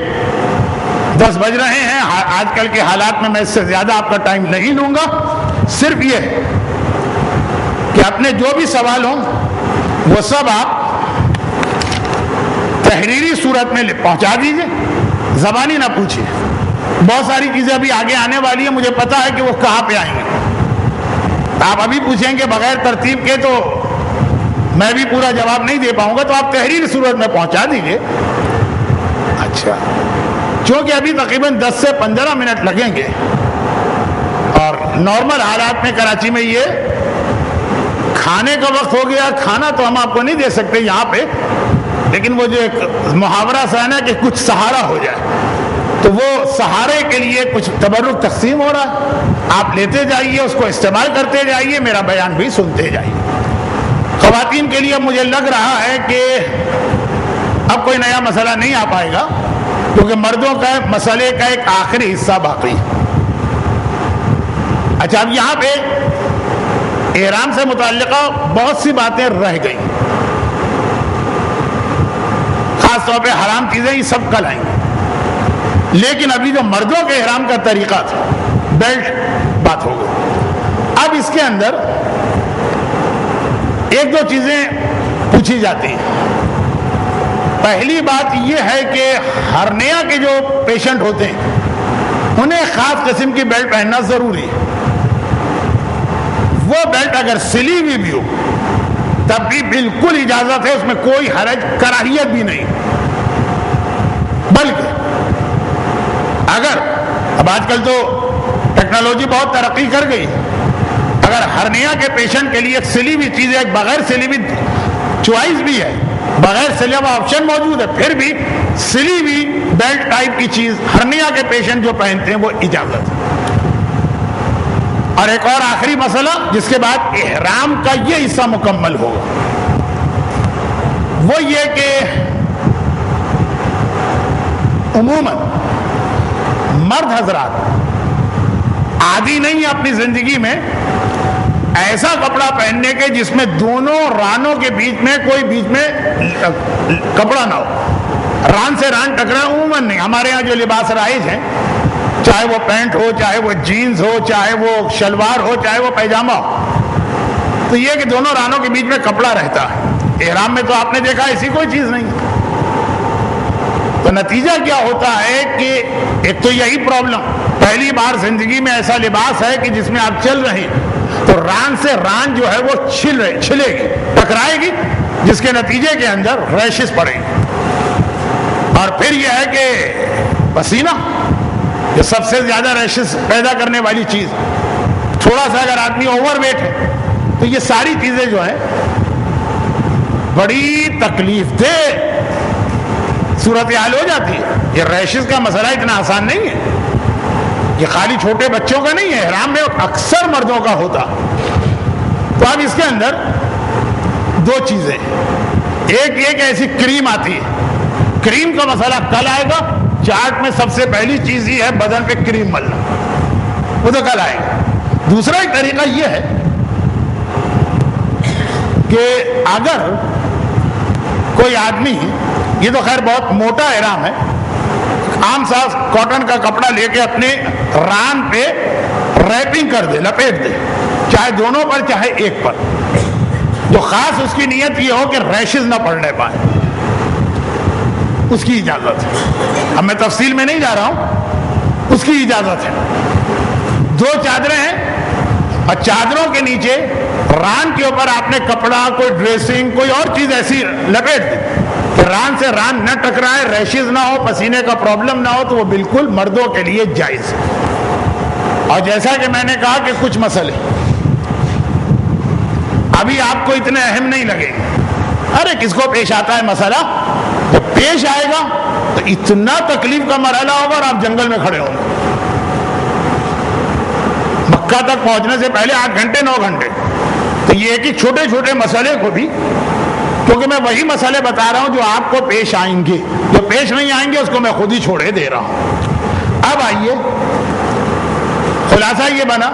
Speaker 1: 10 بج رہے ہیں، آج کل کے حالات میں اس سے زیادہ آپ کا ٹائم نہیں لوں گا، صرف یہ کہ اپنے جو بھی سوال ہوں وہ سب آپ تحریری صورت میں پہنچا دیجئے، زبانی نہ پوچھیے۔ بہت ساری چیزیں ابھی آگے آنے والی ہیں، مجھے پتا ہے کہ وہ کہاں پہ آئیں گے، آپ ابھی پوچھیں گے بغیر ترتیب کے تو میں بھی پورا جواب نہیں دے پاؤں گا، تو آپ تحریری صورت میں پہنچا دیجئے۔ اچھا، چونکہ ابھی تقریباً 10 سے 15 منٹ لگیں گے، اور نارمل حالات میں کراچی میں یہ کھانے کا وقت ہو گیا، کھانا تو ہم آپ کو نہیں دے سکتے یہاں پہ، لیکن وہ جو ایک محاورہ سا ہے نا کہ کچھ سہارا ہو جائے، تو وہ سہارے کے لیے کچھ تبرک تقسیم ہو رہا ہے، آپ لیتے جائیے، اس کو استعمال کرتے جائیے، میرا بیان بھی سنتے جائیے۔ خواتین کے لیے اب مجھے لگ رہا ہے کہ اب کوئی نیا مسئلہ نہیں آ پائے گا، کیونکہ مردوں کا مسئلے کا ایک آخری حصہ باقی ہے۔ اچھا، اب یہاں پہ احرام سے متعلقہ بہت سی باتیں رہ گئیں، خاص طور پہ حرام چیزیں یہ سب کل آئیں گے، لیکن ابھی جو مردوں کے احرام کا طریقہ تھا، بیلٹ بات ہو گئی۔ اب اس کے اندر ایک دو چیزیں پوچھی جاتی ہیں۔ پہلی بات یہ ہے کہ ہرنیا کے جو پیشنٹ ہوتے ہیں انہیں خاص قسم کی بیلٹ پہننا ضروری ہے۔ وہ بیلٹ اگر سلی ہوئی بھی ہو تب بھی بالکل اجازت ہے، اس میں کوئی حرج، کراہیت بھی نہیں، بلکہ اگر اب آج کل تو ٹیکنالوجی بہت ترقی کر گئی، اگر ہرنیا کے پیشنٹ کے لیے ایک سلی ہوئی چیز ہے، ایک بغیر سلی ہوئی چوائس بھی ہے، بغیر سلی ہوا آپشن موجود ہے، پھر بھی سلی ہوئی بیلٹ ٹائپ کی چیز ہرنیا کے پیشنٹ جو پہنتے ہیں وہ اجازت ہے۔ اور ایک اور آخری مسئلہ جس کے بعد احرام کا یہ حصہ مکمل ہوگا، وہ یہ کہ عموماً مرد حضرات عادی نہیں ہے اپنی زندگی میں ایسا کپڑا پہننے کے جس میں دونوں رانوں کے بیچ میں کوئی بیچ میں کپڑا نہ ہو، ران سے ران ٹکرا، عموماً نہیں۔ ہمارے ہاں جو لباس رائج ہیں، چاہے وہ پینٹ ہو، چاہے وہ جینز ہو، چاہے وہ شلوار ہو، چاہے وہ پیجامہ ہو، تو یہ کہ دونوں رانوں کے بیچ میں کپڑا رہتا ہے۔ احرام میں تو آپ نے دیکھا ایسی کوئی چیز نہیں۔ تو نتیجہ کیا ہوتا ہے کہ ایک تو یہی پرابلم، پہلی بار زندگی میں ایسا لباس ہے کہ جس میں آپ چل رہے ہیں تو ران سے ران جو ہے وہ چھلے گی، ٹکرائے گی، جس کے نتیجے کے اندر ریشز پڑیں گے۔ اور پھر یہ ہے کہ پسینہ، یہ سب سے زیادہ ریشز پیدا کرنے والی چیز، تھوڑا سا اگر آدمی اوور ویٹ ہے تو یہ ساری چیزیں جو ہیں بڑی تکلیف دہ صورتحال ہو جاتی ہے۔ یہ ریشز کا مسئلہ اتنا آسان نہیں ہے، یہ خالی چھوٹے بچوں کا نہیں ہے، احرام میں اکثر مردوں کا ہوتا۔ تو اب اس کے اندر دو چیزیں، ایک ایسی کریم آتی ہے، کریم کا مسئلہ کل آئے گا۔ چارٹ میں سب سے پہلی چیز یہ ہے بدن پہ کریم ملنا۔ وہ تو کل آئے گا. دوسرا ایک طریقہ یہ ہے کہ اگر کوئی آدمی، یہ تو خیر بہت موٹا احرام ہے، عام سا کاٹن کا کپڑا لے کے اپنے ران پہ ریپنگ کر دے، لپیٹ دے، چاہے دونوں پر چاہے ایک پر، جو خاص اس کی نیت یہ ہو کہ ریشز نہ پڑنے پائے، اس کی اجازت ہے. اب میں تفصیل میں نہیں جا رہا ہوں، اس کی اجازت ہے. دو چادریں ہیں اور چادروں کے نیچے ران کے اوپر آپ نے کپڑا، کوئی ڈریسنگ، کوئی اور چیز ایسی لپیٹ دی کہ ران سے ران نہ ٹکرائے، ریشز نہ ہو، پسینے کا پرابلم نہ ہو، تو وہ بالکل مردوں کے لیے جائز ہے. اور جیسا کہ میں نے کہا کہ کچھ مسئلے ابھی آپ کو اتنے اہم نہیں لگے، ارے کس کو پیش آتا ہے مسئلہ، جب پیش آئے گا تو اتنا تکلیف کا مرحلہ ہوگا اور آپ جنگل میں کھڑے ہوں گے. مکہ تک پہنچنے سے پہلے 8 گھنٹے 9 گھنٹے. تو یہ ہے کہ چھوٹے چھوٹے مسئلے کو بھی، کیونکہ میں وہی مسئلے بتا رہا ہوں جو آپ کو پیش آئیں گے، جو پیش نہیں آئیں گے اس کو میں خود ہی چھوڑے دے رہا ہوں. اب آئیے، خلاصہ یہ بنا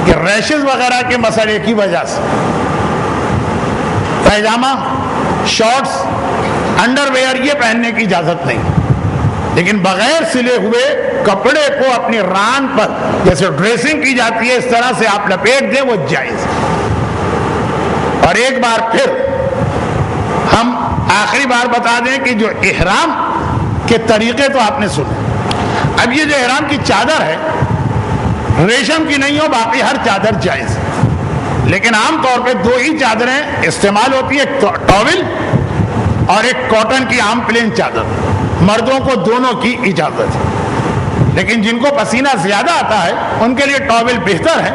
Speaker 1: کہ ریشز وغیرہ کے مسئلے کی وجہ سے پیجامہ، شارٹس، انڈر ویئر یہ پہننے کی اجازت نہیں، لیکن بغیر سلے ہوئے کپڑے کو اپنی ران پر جیسے ڈریسنگ کی جاتی ہے اس طرح سے آپ لپیٹ دیں، وہ جائز. اور ایک بار پھر ہم آخری بار بتا دیں کہ جو احرام کے طریقے تو آپ نے سنے. اب یہ جو احرام کی چادر ہے ریشم کی نہیں ہو، باقی ہر چادر جائز ہے، لیکن عام طور پہ 2 ہی چادریں استعمال ہوتی ہیں، ایک ٹاول اور ایک کاٹن کی عام پلین چادر. مردوں کو دونوں کی اجازت ہے، لیکن جن کو پسینہ زیادہ آتا ہے ان کے لیے ٹاول بہتر ہے،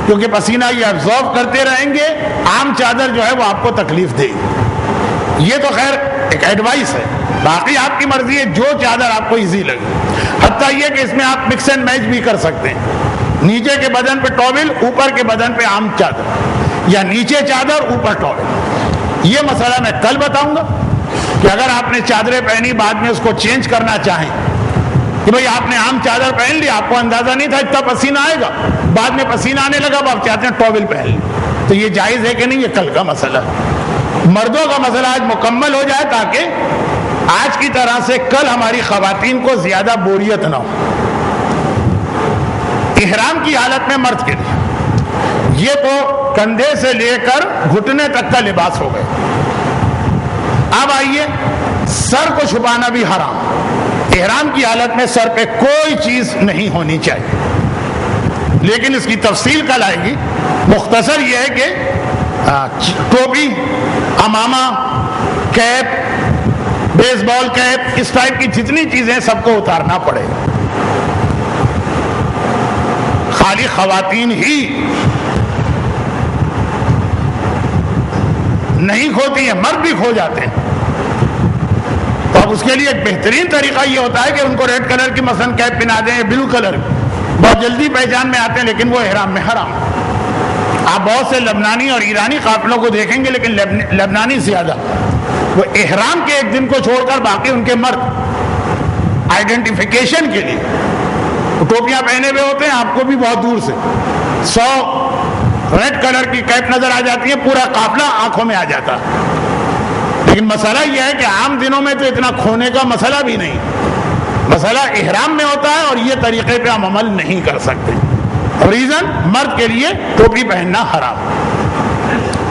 Speaker 1: کیونکہ پسینہ یہ ابزارو کرتے رہیں گے. عام چادر جو ہے وہ آپ کو تکلیف دے گی. یہ تو خیر ایک ایڈوائس ہے، باقی آپ کی مرضی ہے جو چادر آپ کو ایزی لگے. حتیٰ یہ کہ اس میں آپ مکس اینڈ میچ بھی کر سکتے ہیں، نیچے کے بدن پہ ٹاول، اوپر کے بدن پہ عام چادر، یا نیچے چادر اوپر ٹاول. یہ مسئلہ میں کل بتاؤں گا کہ اگر آپ نے چادریں پہنی بعد میں اس کو چینج کرنا چاہیں کہ بھئی آپ نے عام چادر پہن لی، آپ کو اندازہ نہیں تھا اتنا پسینہ آئے گا، بعد میں پسینہ آنے لگا، اب آپ چاہتے ہیں ٹاول پہن لی، تو یہ جائز ہے کہ نہیں، یہ کل کا مسئلہ ہے. مردوں کا مسئلہ آج مکمل ہو جائے تاکہ آج کی طرح سے کل ہماری خواتین کو زیادہ بوریت نہ ہو. احرام کی حالت میں مرد کے لیے یہ تو کندھے سے لے کر گھٹنے تک کا لباس ہو گئے. اب آئیے، سر کو چھپانا بھی حرام. احرام کی حالت میں سر پہ کوئی چیز نہیں ہونی چاہیے، لیکن اس کی تفصیل کل آئے گی. مختصر یہ ہے کہ ٹوپی، عمامہ، کیپ، بیس بال کیپ، اس ٹائپ کی جتنی چیزیں سب کو اتارنا پڑے. خالی خواتین ہی نہیں کھوتی ہیں، مرد بھی کھو جاتے ہیں. تو اب اس کے لیے ایک بہترین طریقہ یہ ہوتا ہے کہ ان کو ریڈ کلر کی مثلا کیپ پہنا دیں، بلو کلر کی، بہت جلدی پہچان میں آتے ہیں، لیکن وہ احرام میں حرام. آپ بہت سے لبنانی اور ایرانی قافلوں کو دیکھیں گے، لیکن لبنانی زیادہ، وہ احرام کے ایک دن کو چھوڑ کر باقی ان کے مرد آئیڈینٹیفیکیشن کے لیے ٹوپیاں پہنے ہوئے ہوتے ہیں. آپ کو بھی بہت دور سے 100 ریڈ کلر کی کیپ نظر آ جاتی ہے، پورا قافلہ آنکھوں میں آ جاتا. لیکن مسئلہ یہ ہے کہ عام دنوں میں تو اتنا کھونے کا مسئلہ بھی نہیں، مسئلہ احرام میں ہوتا ہے، اور یہ طریقے پہ ہم عمل نہیں کر سکتے. ریزن، مرد کے لیے ٹوپی پہننا حرام،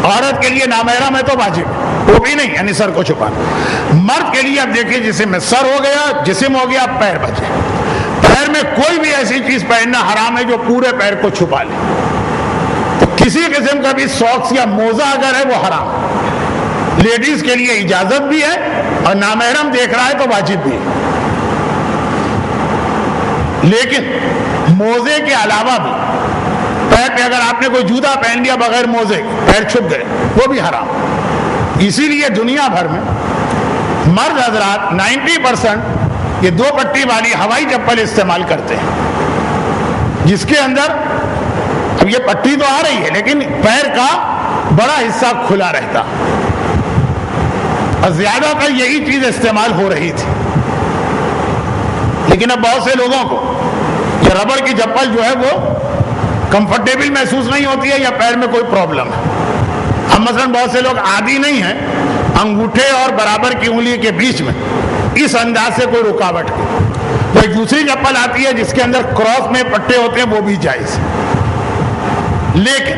Speaker 1: عورت کے لیے نامحرم ہے تو واجب، ٹوپی نہیں، یعنی سر کو چھپانا. مرد کے لیے اب دیکھیے، جسم میں سر ہو گیا، جسم ہو گیا، پیر بچے. پیر میں کوئی بھی ایسی چیز پہننا حرام ہے جو پورے پیر کو چھپا لے. تو کسی قسم کا بھی ساکس یا موزہ اگر ہے وہ حرام. لیڈیز کے لیے اجازت بھی ہے، اور نامحرم دیکھ رہا ہے تو واجب بھی ہے. لیکن موزے کے علاوہ بھی پیر پہ اگر آپ نے کوئی جوتا پہن لیا بغیر موزے، پیر چھپ گئے، وہ بھی حرام. اسی لیے دنیا بھر میں مرد حضرات 90% یہ 2 پٹی والی ہوائی چپل استعمال کرتے ہیں، جس کے اندر اب یہ پٹی تو آ رہی ہے لیکن پیر کا بڑا حصہ کھلا رہتا، اور زیادہ تر یہی چیز استعمال ہو رہی تھی. لیکن اب بہت سے لوگوں کو یہ ربڑ کی چپل جو ہے وہ کنفرٹیبل محسوس نہیں ہوتی ہے یا پیر میں کوئی پرابلم ہے. اب مثلاً بہت سے لوگ عادی نہیں ہیں انگوٹھے اور برابر کی انگلی کے بیچ میں اس انداز سے کوئی رکاوٹ کی، تو ایک دوسری چپل آتی ہے جس کے اندر کراس میں پٹے ہوتے ہیں، وہ بھی جائز. لیکن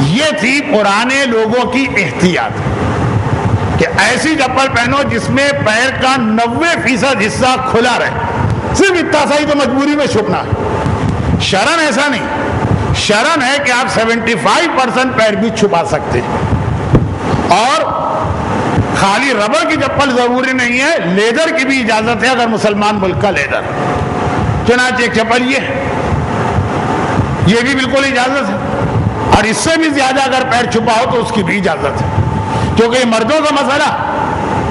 Speaker 1: یہ تھی پرانے لوگوں کی احتیاط کہ ایسی چپل پہنو جس میں پیر کا 90% حصہ کھلا رہے، صرف اتنا سا ہی تو مجبوری میں چھپنا ہے. شرن ایسا نہیں، شرن ہے کہ آپ 75% پیر بھی چھپا سکتے ہیں. اور خالی ربڑ کی چپل ضروری نہیں ہے، لیدر کی بھی اجازت ہے اگر مسلمان ملک کا لیدر. چنانچہ ایک چپل یہ بھی بالکل اجازت ہے، اور اس سے بھی زیادہ اگر پیر چھپا ہو تو اس کی بھی اجازت ہے. کیونکہ یہ مردوں کا مسئلہ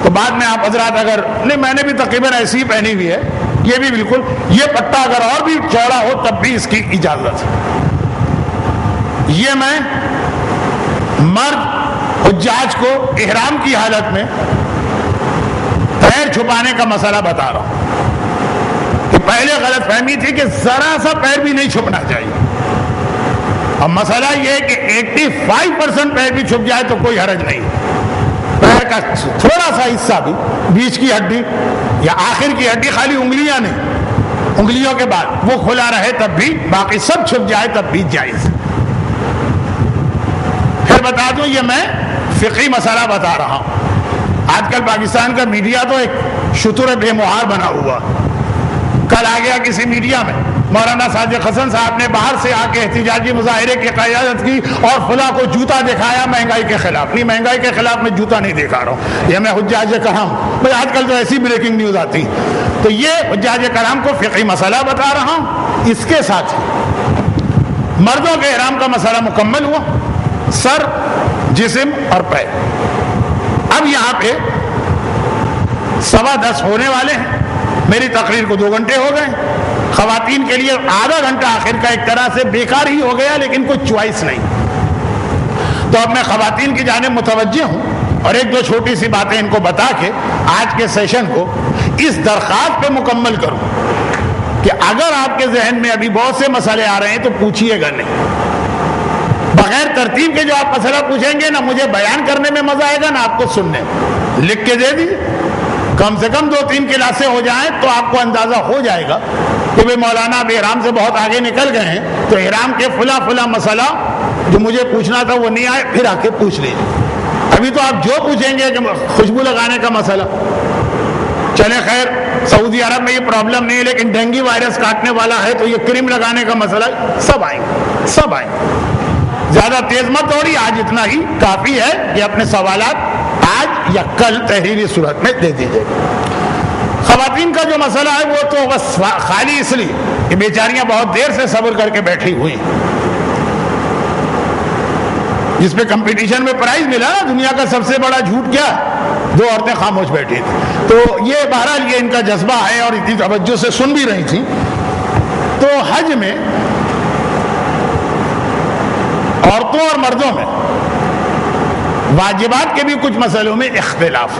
Speaker 1: تو بعد میں آپ حضرات اگر نہیں، میں نے بھی تقریباً ایسی ہی پہنی ہوئی ہے، یہ بھی بالکل، یہ پٹا اگر اور بھی چوڑا ہو تب بھی اس کی اجازت ہے. یہ میں مرد حجاج کو احرام کی حالت میں پیر چھپانے کا مسئلہ بتا رہا ہوں کہ پہلے غلط فہمی تھی کہ ذرا سا پیر بھی نہیں چھپنا چاہیے. اب مسئلہ یہ ہے کہ 85% پیر بھی چھپ جائے تو کوئی حرج نہیں. پیر کا تھوڑا سا حصہ بھی، بیچ کی ہڈی یا آخر کی ہڈی، خالی انگلیاں نہیں، انگلیوں کے بعد وہ کھلا رہے تب بھی، باقی سب چھپ جائے تب بھی جائز. پھر بتا دوں یہ میں فقہی مسئلہ بتا رہا ہوں. آج کل پاکستان کا میڈیا تو ایک شتر بے مہار بنا ہوا. کل آ گیا کسی میڈیا میں مولانا صادق حسن صاحب نے باہر سے آ کے احتجاجی مظاہرے کی قیادت کی اور فلاں کو جوتا دکھایا مہنگائی کے خلاف. نہیں، مہنگائی کے خلاف میں جوتا نہیں دکھا رہا ہوں، یہ میں حجاج کرام، آج کل تو ایسی بریکنگ نیوز آتی. تو یہ حجاج کرام کو فقہی مسئلہ بتا رہا ہوں. اس کے ساتھ مردوں کے احرام کا مسئلہ مکمل ہوا، سر، جسم اور پیر. اب یہاں پہ 10:15 ہونے والے ہیں. میری تقریر کو 2 گھنٹے ہو گئے. خواتین کے لیے آدھا گھنٹہ آخر کا ایک طرح سے بیکار ہی ہو گیا، لیکن کوئی چوائس نہیں. تو اب میں خواتین کی جانب متوجہ ہوں اور 1-2 چھوٹی سی باتیں ان کو بتا کے آج کے سیشن کو اس درخواست پہ مکمل کروں کہ اگر آپ کے ذہن میں ابھی بہت سے مسئلے آ رہے ہیں تو پوچھیے گا نہیں. بغیر ترتیب کے جو آپ مسئلہ پوچھیں گے، نہ مجھے بیان کرنے میں مزہ آئے گا نہ آپ کو سننے میں. لکھ کے دے دیجیے، کم سے کم 2-3 کلاسیں ہو جائیں تو آپ کو اندازہ ہو جائے گا کہ بھئی مولانا اب احرام سے بہت آگے نکل گئے ہیں، تو احرام کے فلاں مسئلہ جو مجھے پوچھنا تھا وہ نہیں آئے، پھر آ کے پوچھ لیجیے. ابھی تو آپ جو پوچھیں گے کہ خوشبو لگانے کا مسئلہ، چلے خیر سعودی عرب میں یہ پرابلم نہیں ہے، لیکن ڈینگی وائرس کاٹنے والا ہے تو یہ کریم لگانے کا مسئلہ، سب آئیں گے. زیادہ تیز مت دوڑی، آج اتنا ہی کافی ہے کہ اپنے سوالات آج یا کل تحریری صورت میں دے دیجیے. خواتین کا جو مسئلہ ہے وہ تو بس خالی اس لیے کہ بیچاریاں بہت دیر سے صبر کر کے بیٹھی ہوئی ہیں. جس پہ کمپٹیشن میں پرائز ملا، دنیا کا سب سے بڑا جھوٹ کیا، 2 عورتیں خاموش بیٹھی تھیں. تو یہ بہرحال یہ ان کا جذبہ ہے اور اتنی توجہ سے سن بھی رہی تھیں. تو حج میں عورتوں اور مردوں میں واجبات کے بھی کچھ مسئلوں میں اختلاف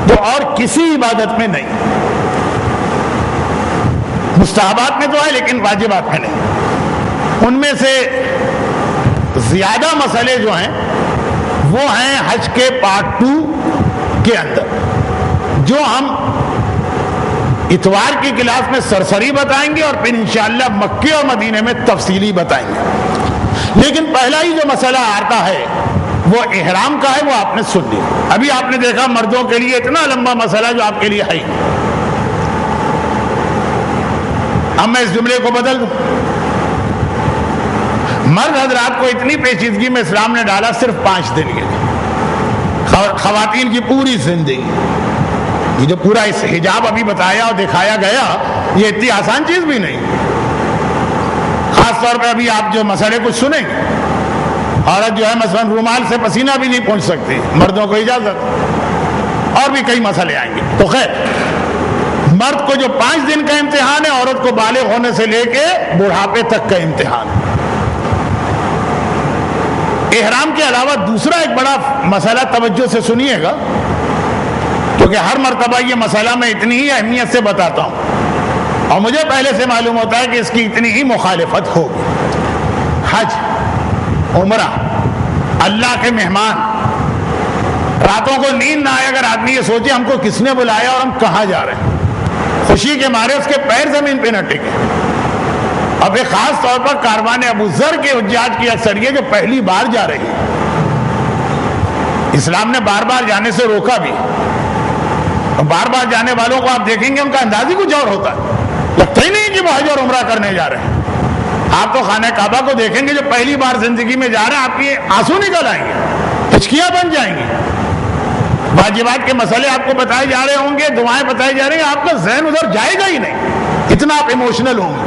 Speaker 1: جو اور کسی عبادت میں نہیں. مستحبات میں تو ہے لیکن واجبات میں نہیں. ان میں سے زیادہ مسئلے جو ہیں وہ ہیں حج کے پارٹ 2 کے اندر، جو ہم اتوار کی کلاس میں سرسری بتائیں گے اور پھر انشاءاللہ مکے اور مدینے میں تفصیلی بتائیں گے. لیکن پہلا ہی جو مسئلہ آتا ہے وہ احرام کا ہے، وہ آپ نے سن لیا. ابھی آپ نے دیکھا مردوں کے لیے اتنا لمبا مسئلہ جو آپ کے لیے ہے. اب میں اس جملے کو بدل دوں. مرد حضرات کو اتنی پیچیدگی میں اسلام نے ڈالا صرف 5 دن کے لیے. خواتین کی پوری زندگی، یہ جو پورا اس حجاب ابھی بتایا اور دکھایا گیا، یہ اتنی آسان چیز بھی نہیں. خاص طور پہ ابھی آپ جو مسئلے کچھ سنیں گے، عورت جو ہے مثلا رومال سے پسینہ بھی نہیں پہنچ سکتی، مردوں کو اجازت، اور بھی کئی مسئلے آئیں گے. تو خیر، مرد کو جو 5 دن کا امتحان ہے، عورت کو بالغ ہونے سے لے کے بڑھاپے تک کا امتحان. احرام کے علاوہ دوسرا ایک بڑا مسئلہ توجہ سے سنیے گا، کیونکہ ہر مرتبہ یہ مسئلہ میں اتنی ہی اہمیت سے بتاتا ہوں اور مجھے پہلے سے معلوم ہوتا ہے کہ اس کی اتنی ہی مخالفت ہوگی. حج عمرہ اللہ کے مہمان، راتوں کو نیند نہ آئے اگر آدمی یہ سوچے ہم کو کس نے بلایا اور ہم کہاں جا رہے ہیں، خوشی کے مارے اس کے پیر زمین پہ نہ ٹکے. اب ایک خاص طور پر کاروان ابو ذر کے حجاج کی اکثریت جو پہلی بار جا رہی ہے، اسلام نے بار بار جانے سے روکا بھی. بار بار جانے والوں کو آپ دیکھیں گے ان کا انداز ہی کچھ اور ہوتا ہے، لگتا ہی نہیں کہ وہ حج اور عمرہ کرنے جا رہے ہیں. آپ تو خانہ کعبہ کو دیکھیں گے جو پہلی بار زندگی میں جا رہے ہیں، آپ کی آنسو نکل آئیں گے، ہچکیاں بن جائیں گی. واجبات کے مسئلے آپ کو بتائے جا رہے ہوں گے، دعائیں بتائی جا رہی ہیں، آپ کا ذہن ادھر جائے گا ہی نہیں، اتنا آپ ایموشنل ہوں گے.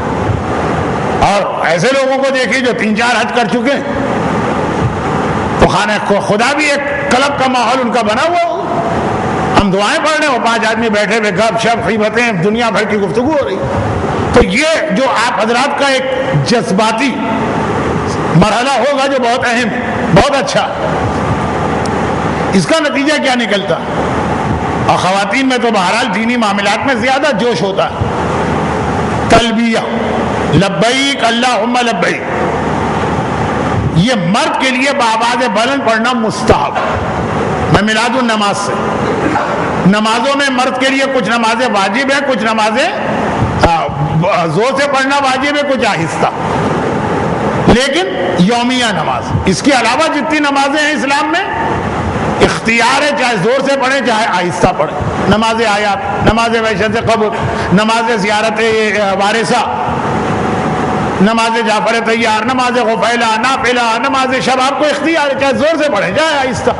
Speaker 1: اور ایسے لوگوں کو دیکھیے جو 3-4 حج کر چکے ہیں، تو خانہ خدا بھی ایک کلب کا ماحول ان کا بنا ہوا ہو. ہم دعائیں پڑھ رہے ہیں، وہ 5 آدمی بیٹھے ہوئے گپ شپ غیبتیں دنیا بھر کی گفتگو ہو رہی. تو یہ جو آپ حضرات کا ایک جذباتی مرحلہ ہوگا جو بہت اہم ہے، بہت اچھا. اس کا نتیجہ کیا نکلتا؟ اور خواتین میں تو بہرحال دینی معاملات میں زیادہ جوش ہوتا ہے. تلبیہ لبیک اللہم لبیک، یہ مرد کے لیے بآواز بلند پڑھنا مستحب. میں ملا دوں نماز سے، نمازوں میں مرد کے لیے کچھ نمازیں واجب ہیں، کچھ نمازیں زور سے پڑھنا واجب ہے، کچھ آہستہ. لیکن یومیہ نماز، اس کے علاوہ جتنی نمازیں ہیں اسلام میں اختیار ہے، چاہے زور سے پڑھیں چاہے آہستہ پڑھیں. نماز آیات، نماز وحشت قبر، نماز زیارت وارثہ، نماز جعفر طیار، نماز غفیلہ، نافلہ، نماز شب، آپ کو اختیار ہے، چاہے زور سے پڑھیں چاہے آہستہ.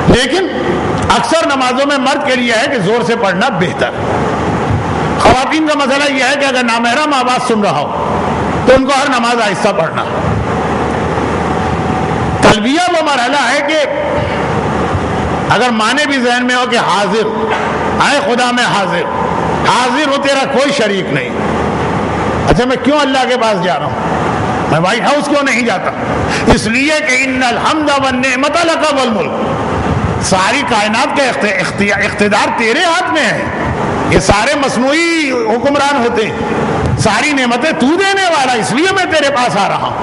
Speaker 1: لیکن اکثر نمازوں میں مرد کے لیے ہے کہ زور سے پڑھنا بہتر. خواتین کا مسئلہ یہ ہے کہ اگر نامحرم آواز سن رہا ہو تو ان کو ہر نماز آہستہ پڑھنا. تلبیہ وہ مرحلہ ہے کہ اگر مانے بھی ذہن میں ہو کہ حاضر، اے خدا میں حاضر، حاضر ہو، تیرا کوئی شریک نہیں. اچھا میں کیوں اللہ کے پاس جا رہا ہوں؟ میں وائٹ ہاؤس کیوں نہیں جاتا؟ اس لیے کہ ان الحمد والنعمت لک والملک، ساری کائنات کا اقتدار تیرے ہاتھ میں ہے. یہ سارے مصنوعی حکمران ہوتے ہیں، ساری نعمتیں تو دینے والا، اس لیے میں تیرے پاس آ رہا ہوں.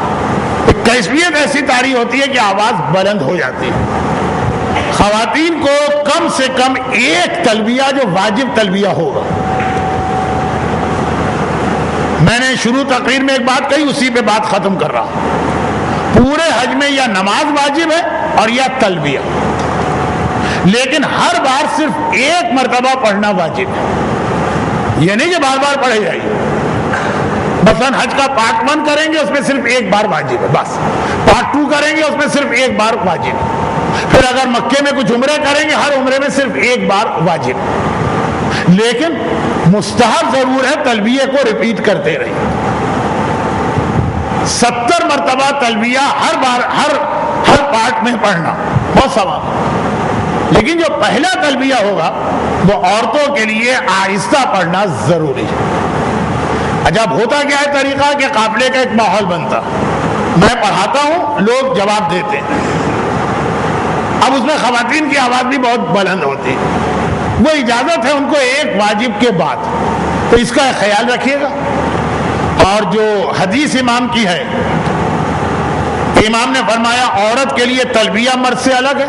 Speaker 1: ایک کیفیت ایسی طاری ہوتی ہے کہ آواز بلند ہو جاتی ہے. خواتین کو کم سے کم ایک تلبیہ جو واجب تلبیہ ہوگا. میں نے شروع تقریر میں ایک بات کہی، اسی پہ بات ختم کر رہا ہوں. پورے حج میں یا نماز واجب ہے اور یا تلبیہ، لیکن ہر بار صرف ایک مرتبہ پڑھنا واجب ہے. یہ نہیں کہ بار بار پڑھے جائیے. مثلا حج کا پارٹ 1 کریں گے، اس میں صرف ایک بار واجب ہے بس. پارٹ 2 کریں گے، اس میں صرف ایک بار واجب ہے. پھر اگر مکے میں کچھ عمرے کریں گے، ہر عمرے میں صرف ایک بار واجب. لیکن مستحب ضرور ہے تلبیہ کو ریپیٹ کرتے رہیے. 70 مرتبہ تلبیہ ہر بار ہر پارٹ میں پڑھنا بہت ثواب. لیکن جو پہلا تلبیہ ہوگا وہ عورتوں کے لیے آہستہ پڑھنا ضروری ہے. عجب ہوتا کیا ہے طریقہ کہ قافلے کا ایک ماحول بنتا، میں پڑھاتا ہوں، لوگ جواب دیتے ہیں. اب اس میں خواتین کی آواز بھی بہت بلند ہوتی ہے. وہ اجازت ہے ان کو ایک واجب کے بعد، تو اس کا خیال رکھیے گا. اور جو حدیث امام کی ہے، امام نے فرمایا عورت کے لیے تلبیہ مرد سے الگ ہے.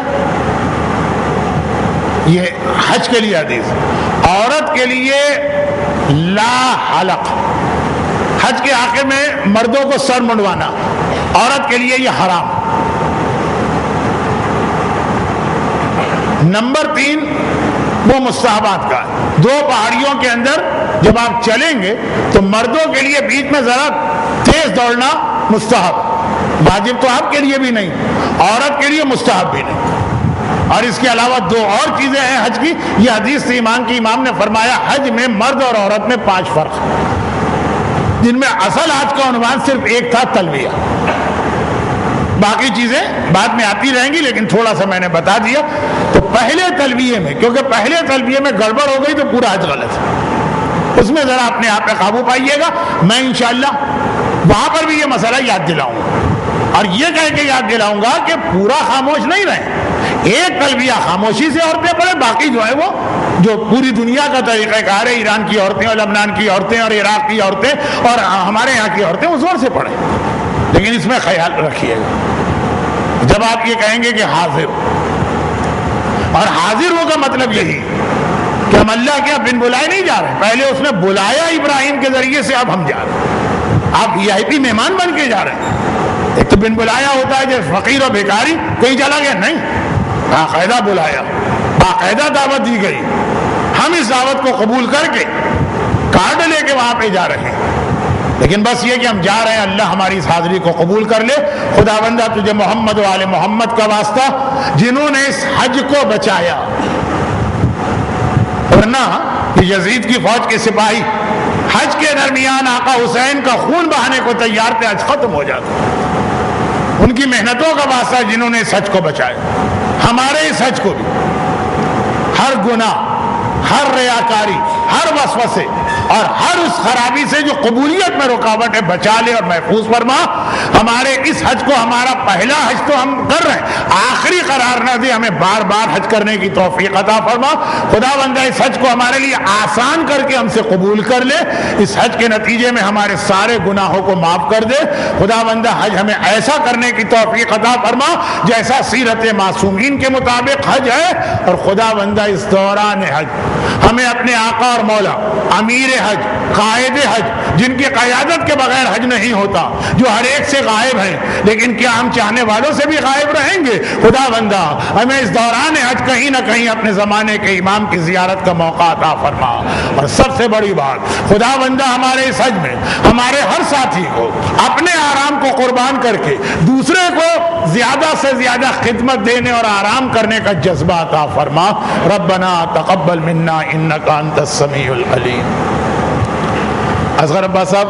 Speaker 1: یہ حج کے لیے حدیث. عورت کے لیے لا حلق، حج کے آخر میں مردوں کو سر منڈوانا، عورت کے لیے یہ حرام. نمبر 3 وہ مستحبات کا. 2 پہاڑیوں کے اندر جب آپ چلیں گے تو مردوں کے لیے بیچ میں ذرا تیز دوڑنا مستحب، واجب تو آپ کے لیے بھی نہیں، عورت کے لیے مستحب بھی نہیں. اور اس کے علاوہ 2 اور چیزیں ہیں حج کی. یہ حدیث سے امام نے فرمایا حج میں مرد اور عورت میں 5 فرق، جن میں اصل حج کا عنوان صرف ایک تھا، تلبیہ. باقی چیزیں بعد میں آتی رہیں گی، لیکن تھوڑا سا میں نے بتا دیا. تو پہلے تلبیہ میں، کیونکہ پہلے تلبیہ میں گڑبڑ ہو گئی تو پورا حج غلط ہے، اس میں ذرا اپنے آپ پہ قابو پائیے گا. میں انشاءاللہ وہاں پر بھی یہ مسئلہ یاد دلاؤں گا، اور یہ کہہ کے یاد دلاؤں گا کہ پورا خاموش نہیں رہیں. ایک تلبیہ خاموشی سے عورتیں پڑھیں، باقی جو ہے وہ جو پوری دنیا کا طریقہ کار ہے، ایران کی عورتیں اور لبنان کی عورتیں اور عراق کی عورتیں اور ہمارے یہاں کی عورتیں وہ زور سے پڑھیں، لیکن اس میں خیال رکھیے گا جب آپ یہ کہیں گے کہ حاضر، اور حاضر ہو کا مطلب یہی کہ ہم اللہ کے بن بلائے نہیں جا رہے، پہلے اس نے بلایا ابراہیم کے ذریعے سے، اب ہم جا رہے ہیں، آپ VIP مہمان بن کے جا رہے ہیں۔ ایک تو بن بلایا ہوتا ہے جیسے فقیر اور بھیکاری کہیں چلا گیا، نہیں، باقاعدہ بلایا، باقاعدہ دعوت دی گئی، ہم اس دعوت کو قبول کر کے کارڈ لے کے وہاں پہ جا رہے ہیں، لیکن بس یہ کہ ہم جا رہے ہیں، اللہ ہماری اس حاضری کو قبول کر لے۔ خدا بندہ تجھے محمد و آل محمد کا واسطہ جنہوں نے اس حج کو بچایا، ورنہ یزید کی فوج کے سپاہی حج کے درمیان آقا حسین کا خون بہانے کو تیار تھے، حج ختم ہو جاتا، ان کی محنتوں کا واسطہ جنہوں نے اس حج کو بچایا۔ ہمارے اس حج کو بھی ہر گناہ، ہر ریاکاری، ہر وسوسے اور ہر اس خرابی سے جو قبولیت میں رکاوٹ ہے بچا لے اور محفوظ فرما۔ ہمارے اس حج کو ہمارا پہلا حج تو ہم کر رہے ہیں، آخری قرار نہ دے، ہمیں بار بار حج کرنے کی توفیق عطا فرما۔ خدا بندہ اس حج کو ہمارے لیے آسان کر کے ہم سے قبول کر لے، اس حج کے نتیجے میں ہمارے سارے گناہوں کو معاف کر دے۔ خدا بندہ حج ہمیں ایسا کرنے کی توفیق عطا فرما جیسا سیرت معصومین کے مطابق حج ہے، اور خدا بندہ اس دوران حج ہمیں اپنے آقا اور مولا امیر حج، قائد حج، جن کی قیادت کے بغیر حج نہیں ہوتا، جو ہر ایک سے غائب ہیں لیکن کیا ہم چاہنے والوں سے بھی غائب رہیں گے؟ خدا بندہ ہمیں اس دوران حج کہیں نہ کہیں اپنے زمانے کے امام کی زیارت کا موقع عطا فرما۔ اور سب سے بڑی بات، خدا بندہ ہمارے اس حج میں ہمارے ہر ساتھی کو اپنے آرام کو قربان کر کے دوسرے کو زیادہ سے زیادہ خدمت دینے اور آرام کرنے کا جذبہ عطا فرما۔ ربنا تقبل منا انک انت السمیع العلیم۔ اصغر عباس صاحب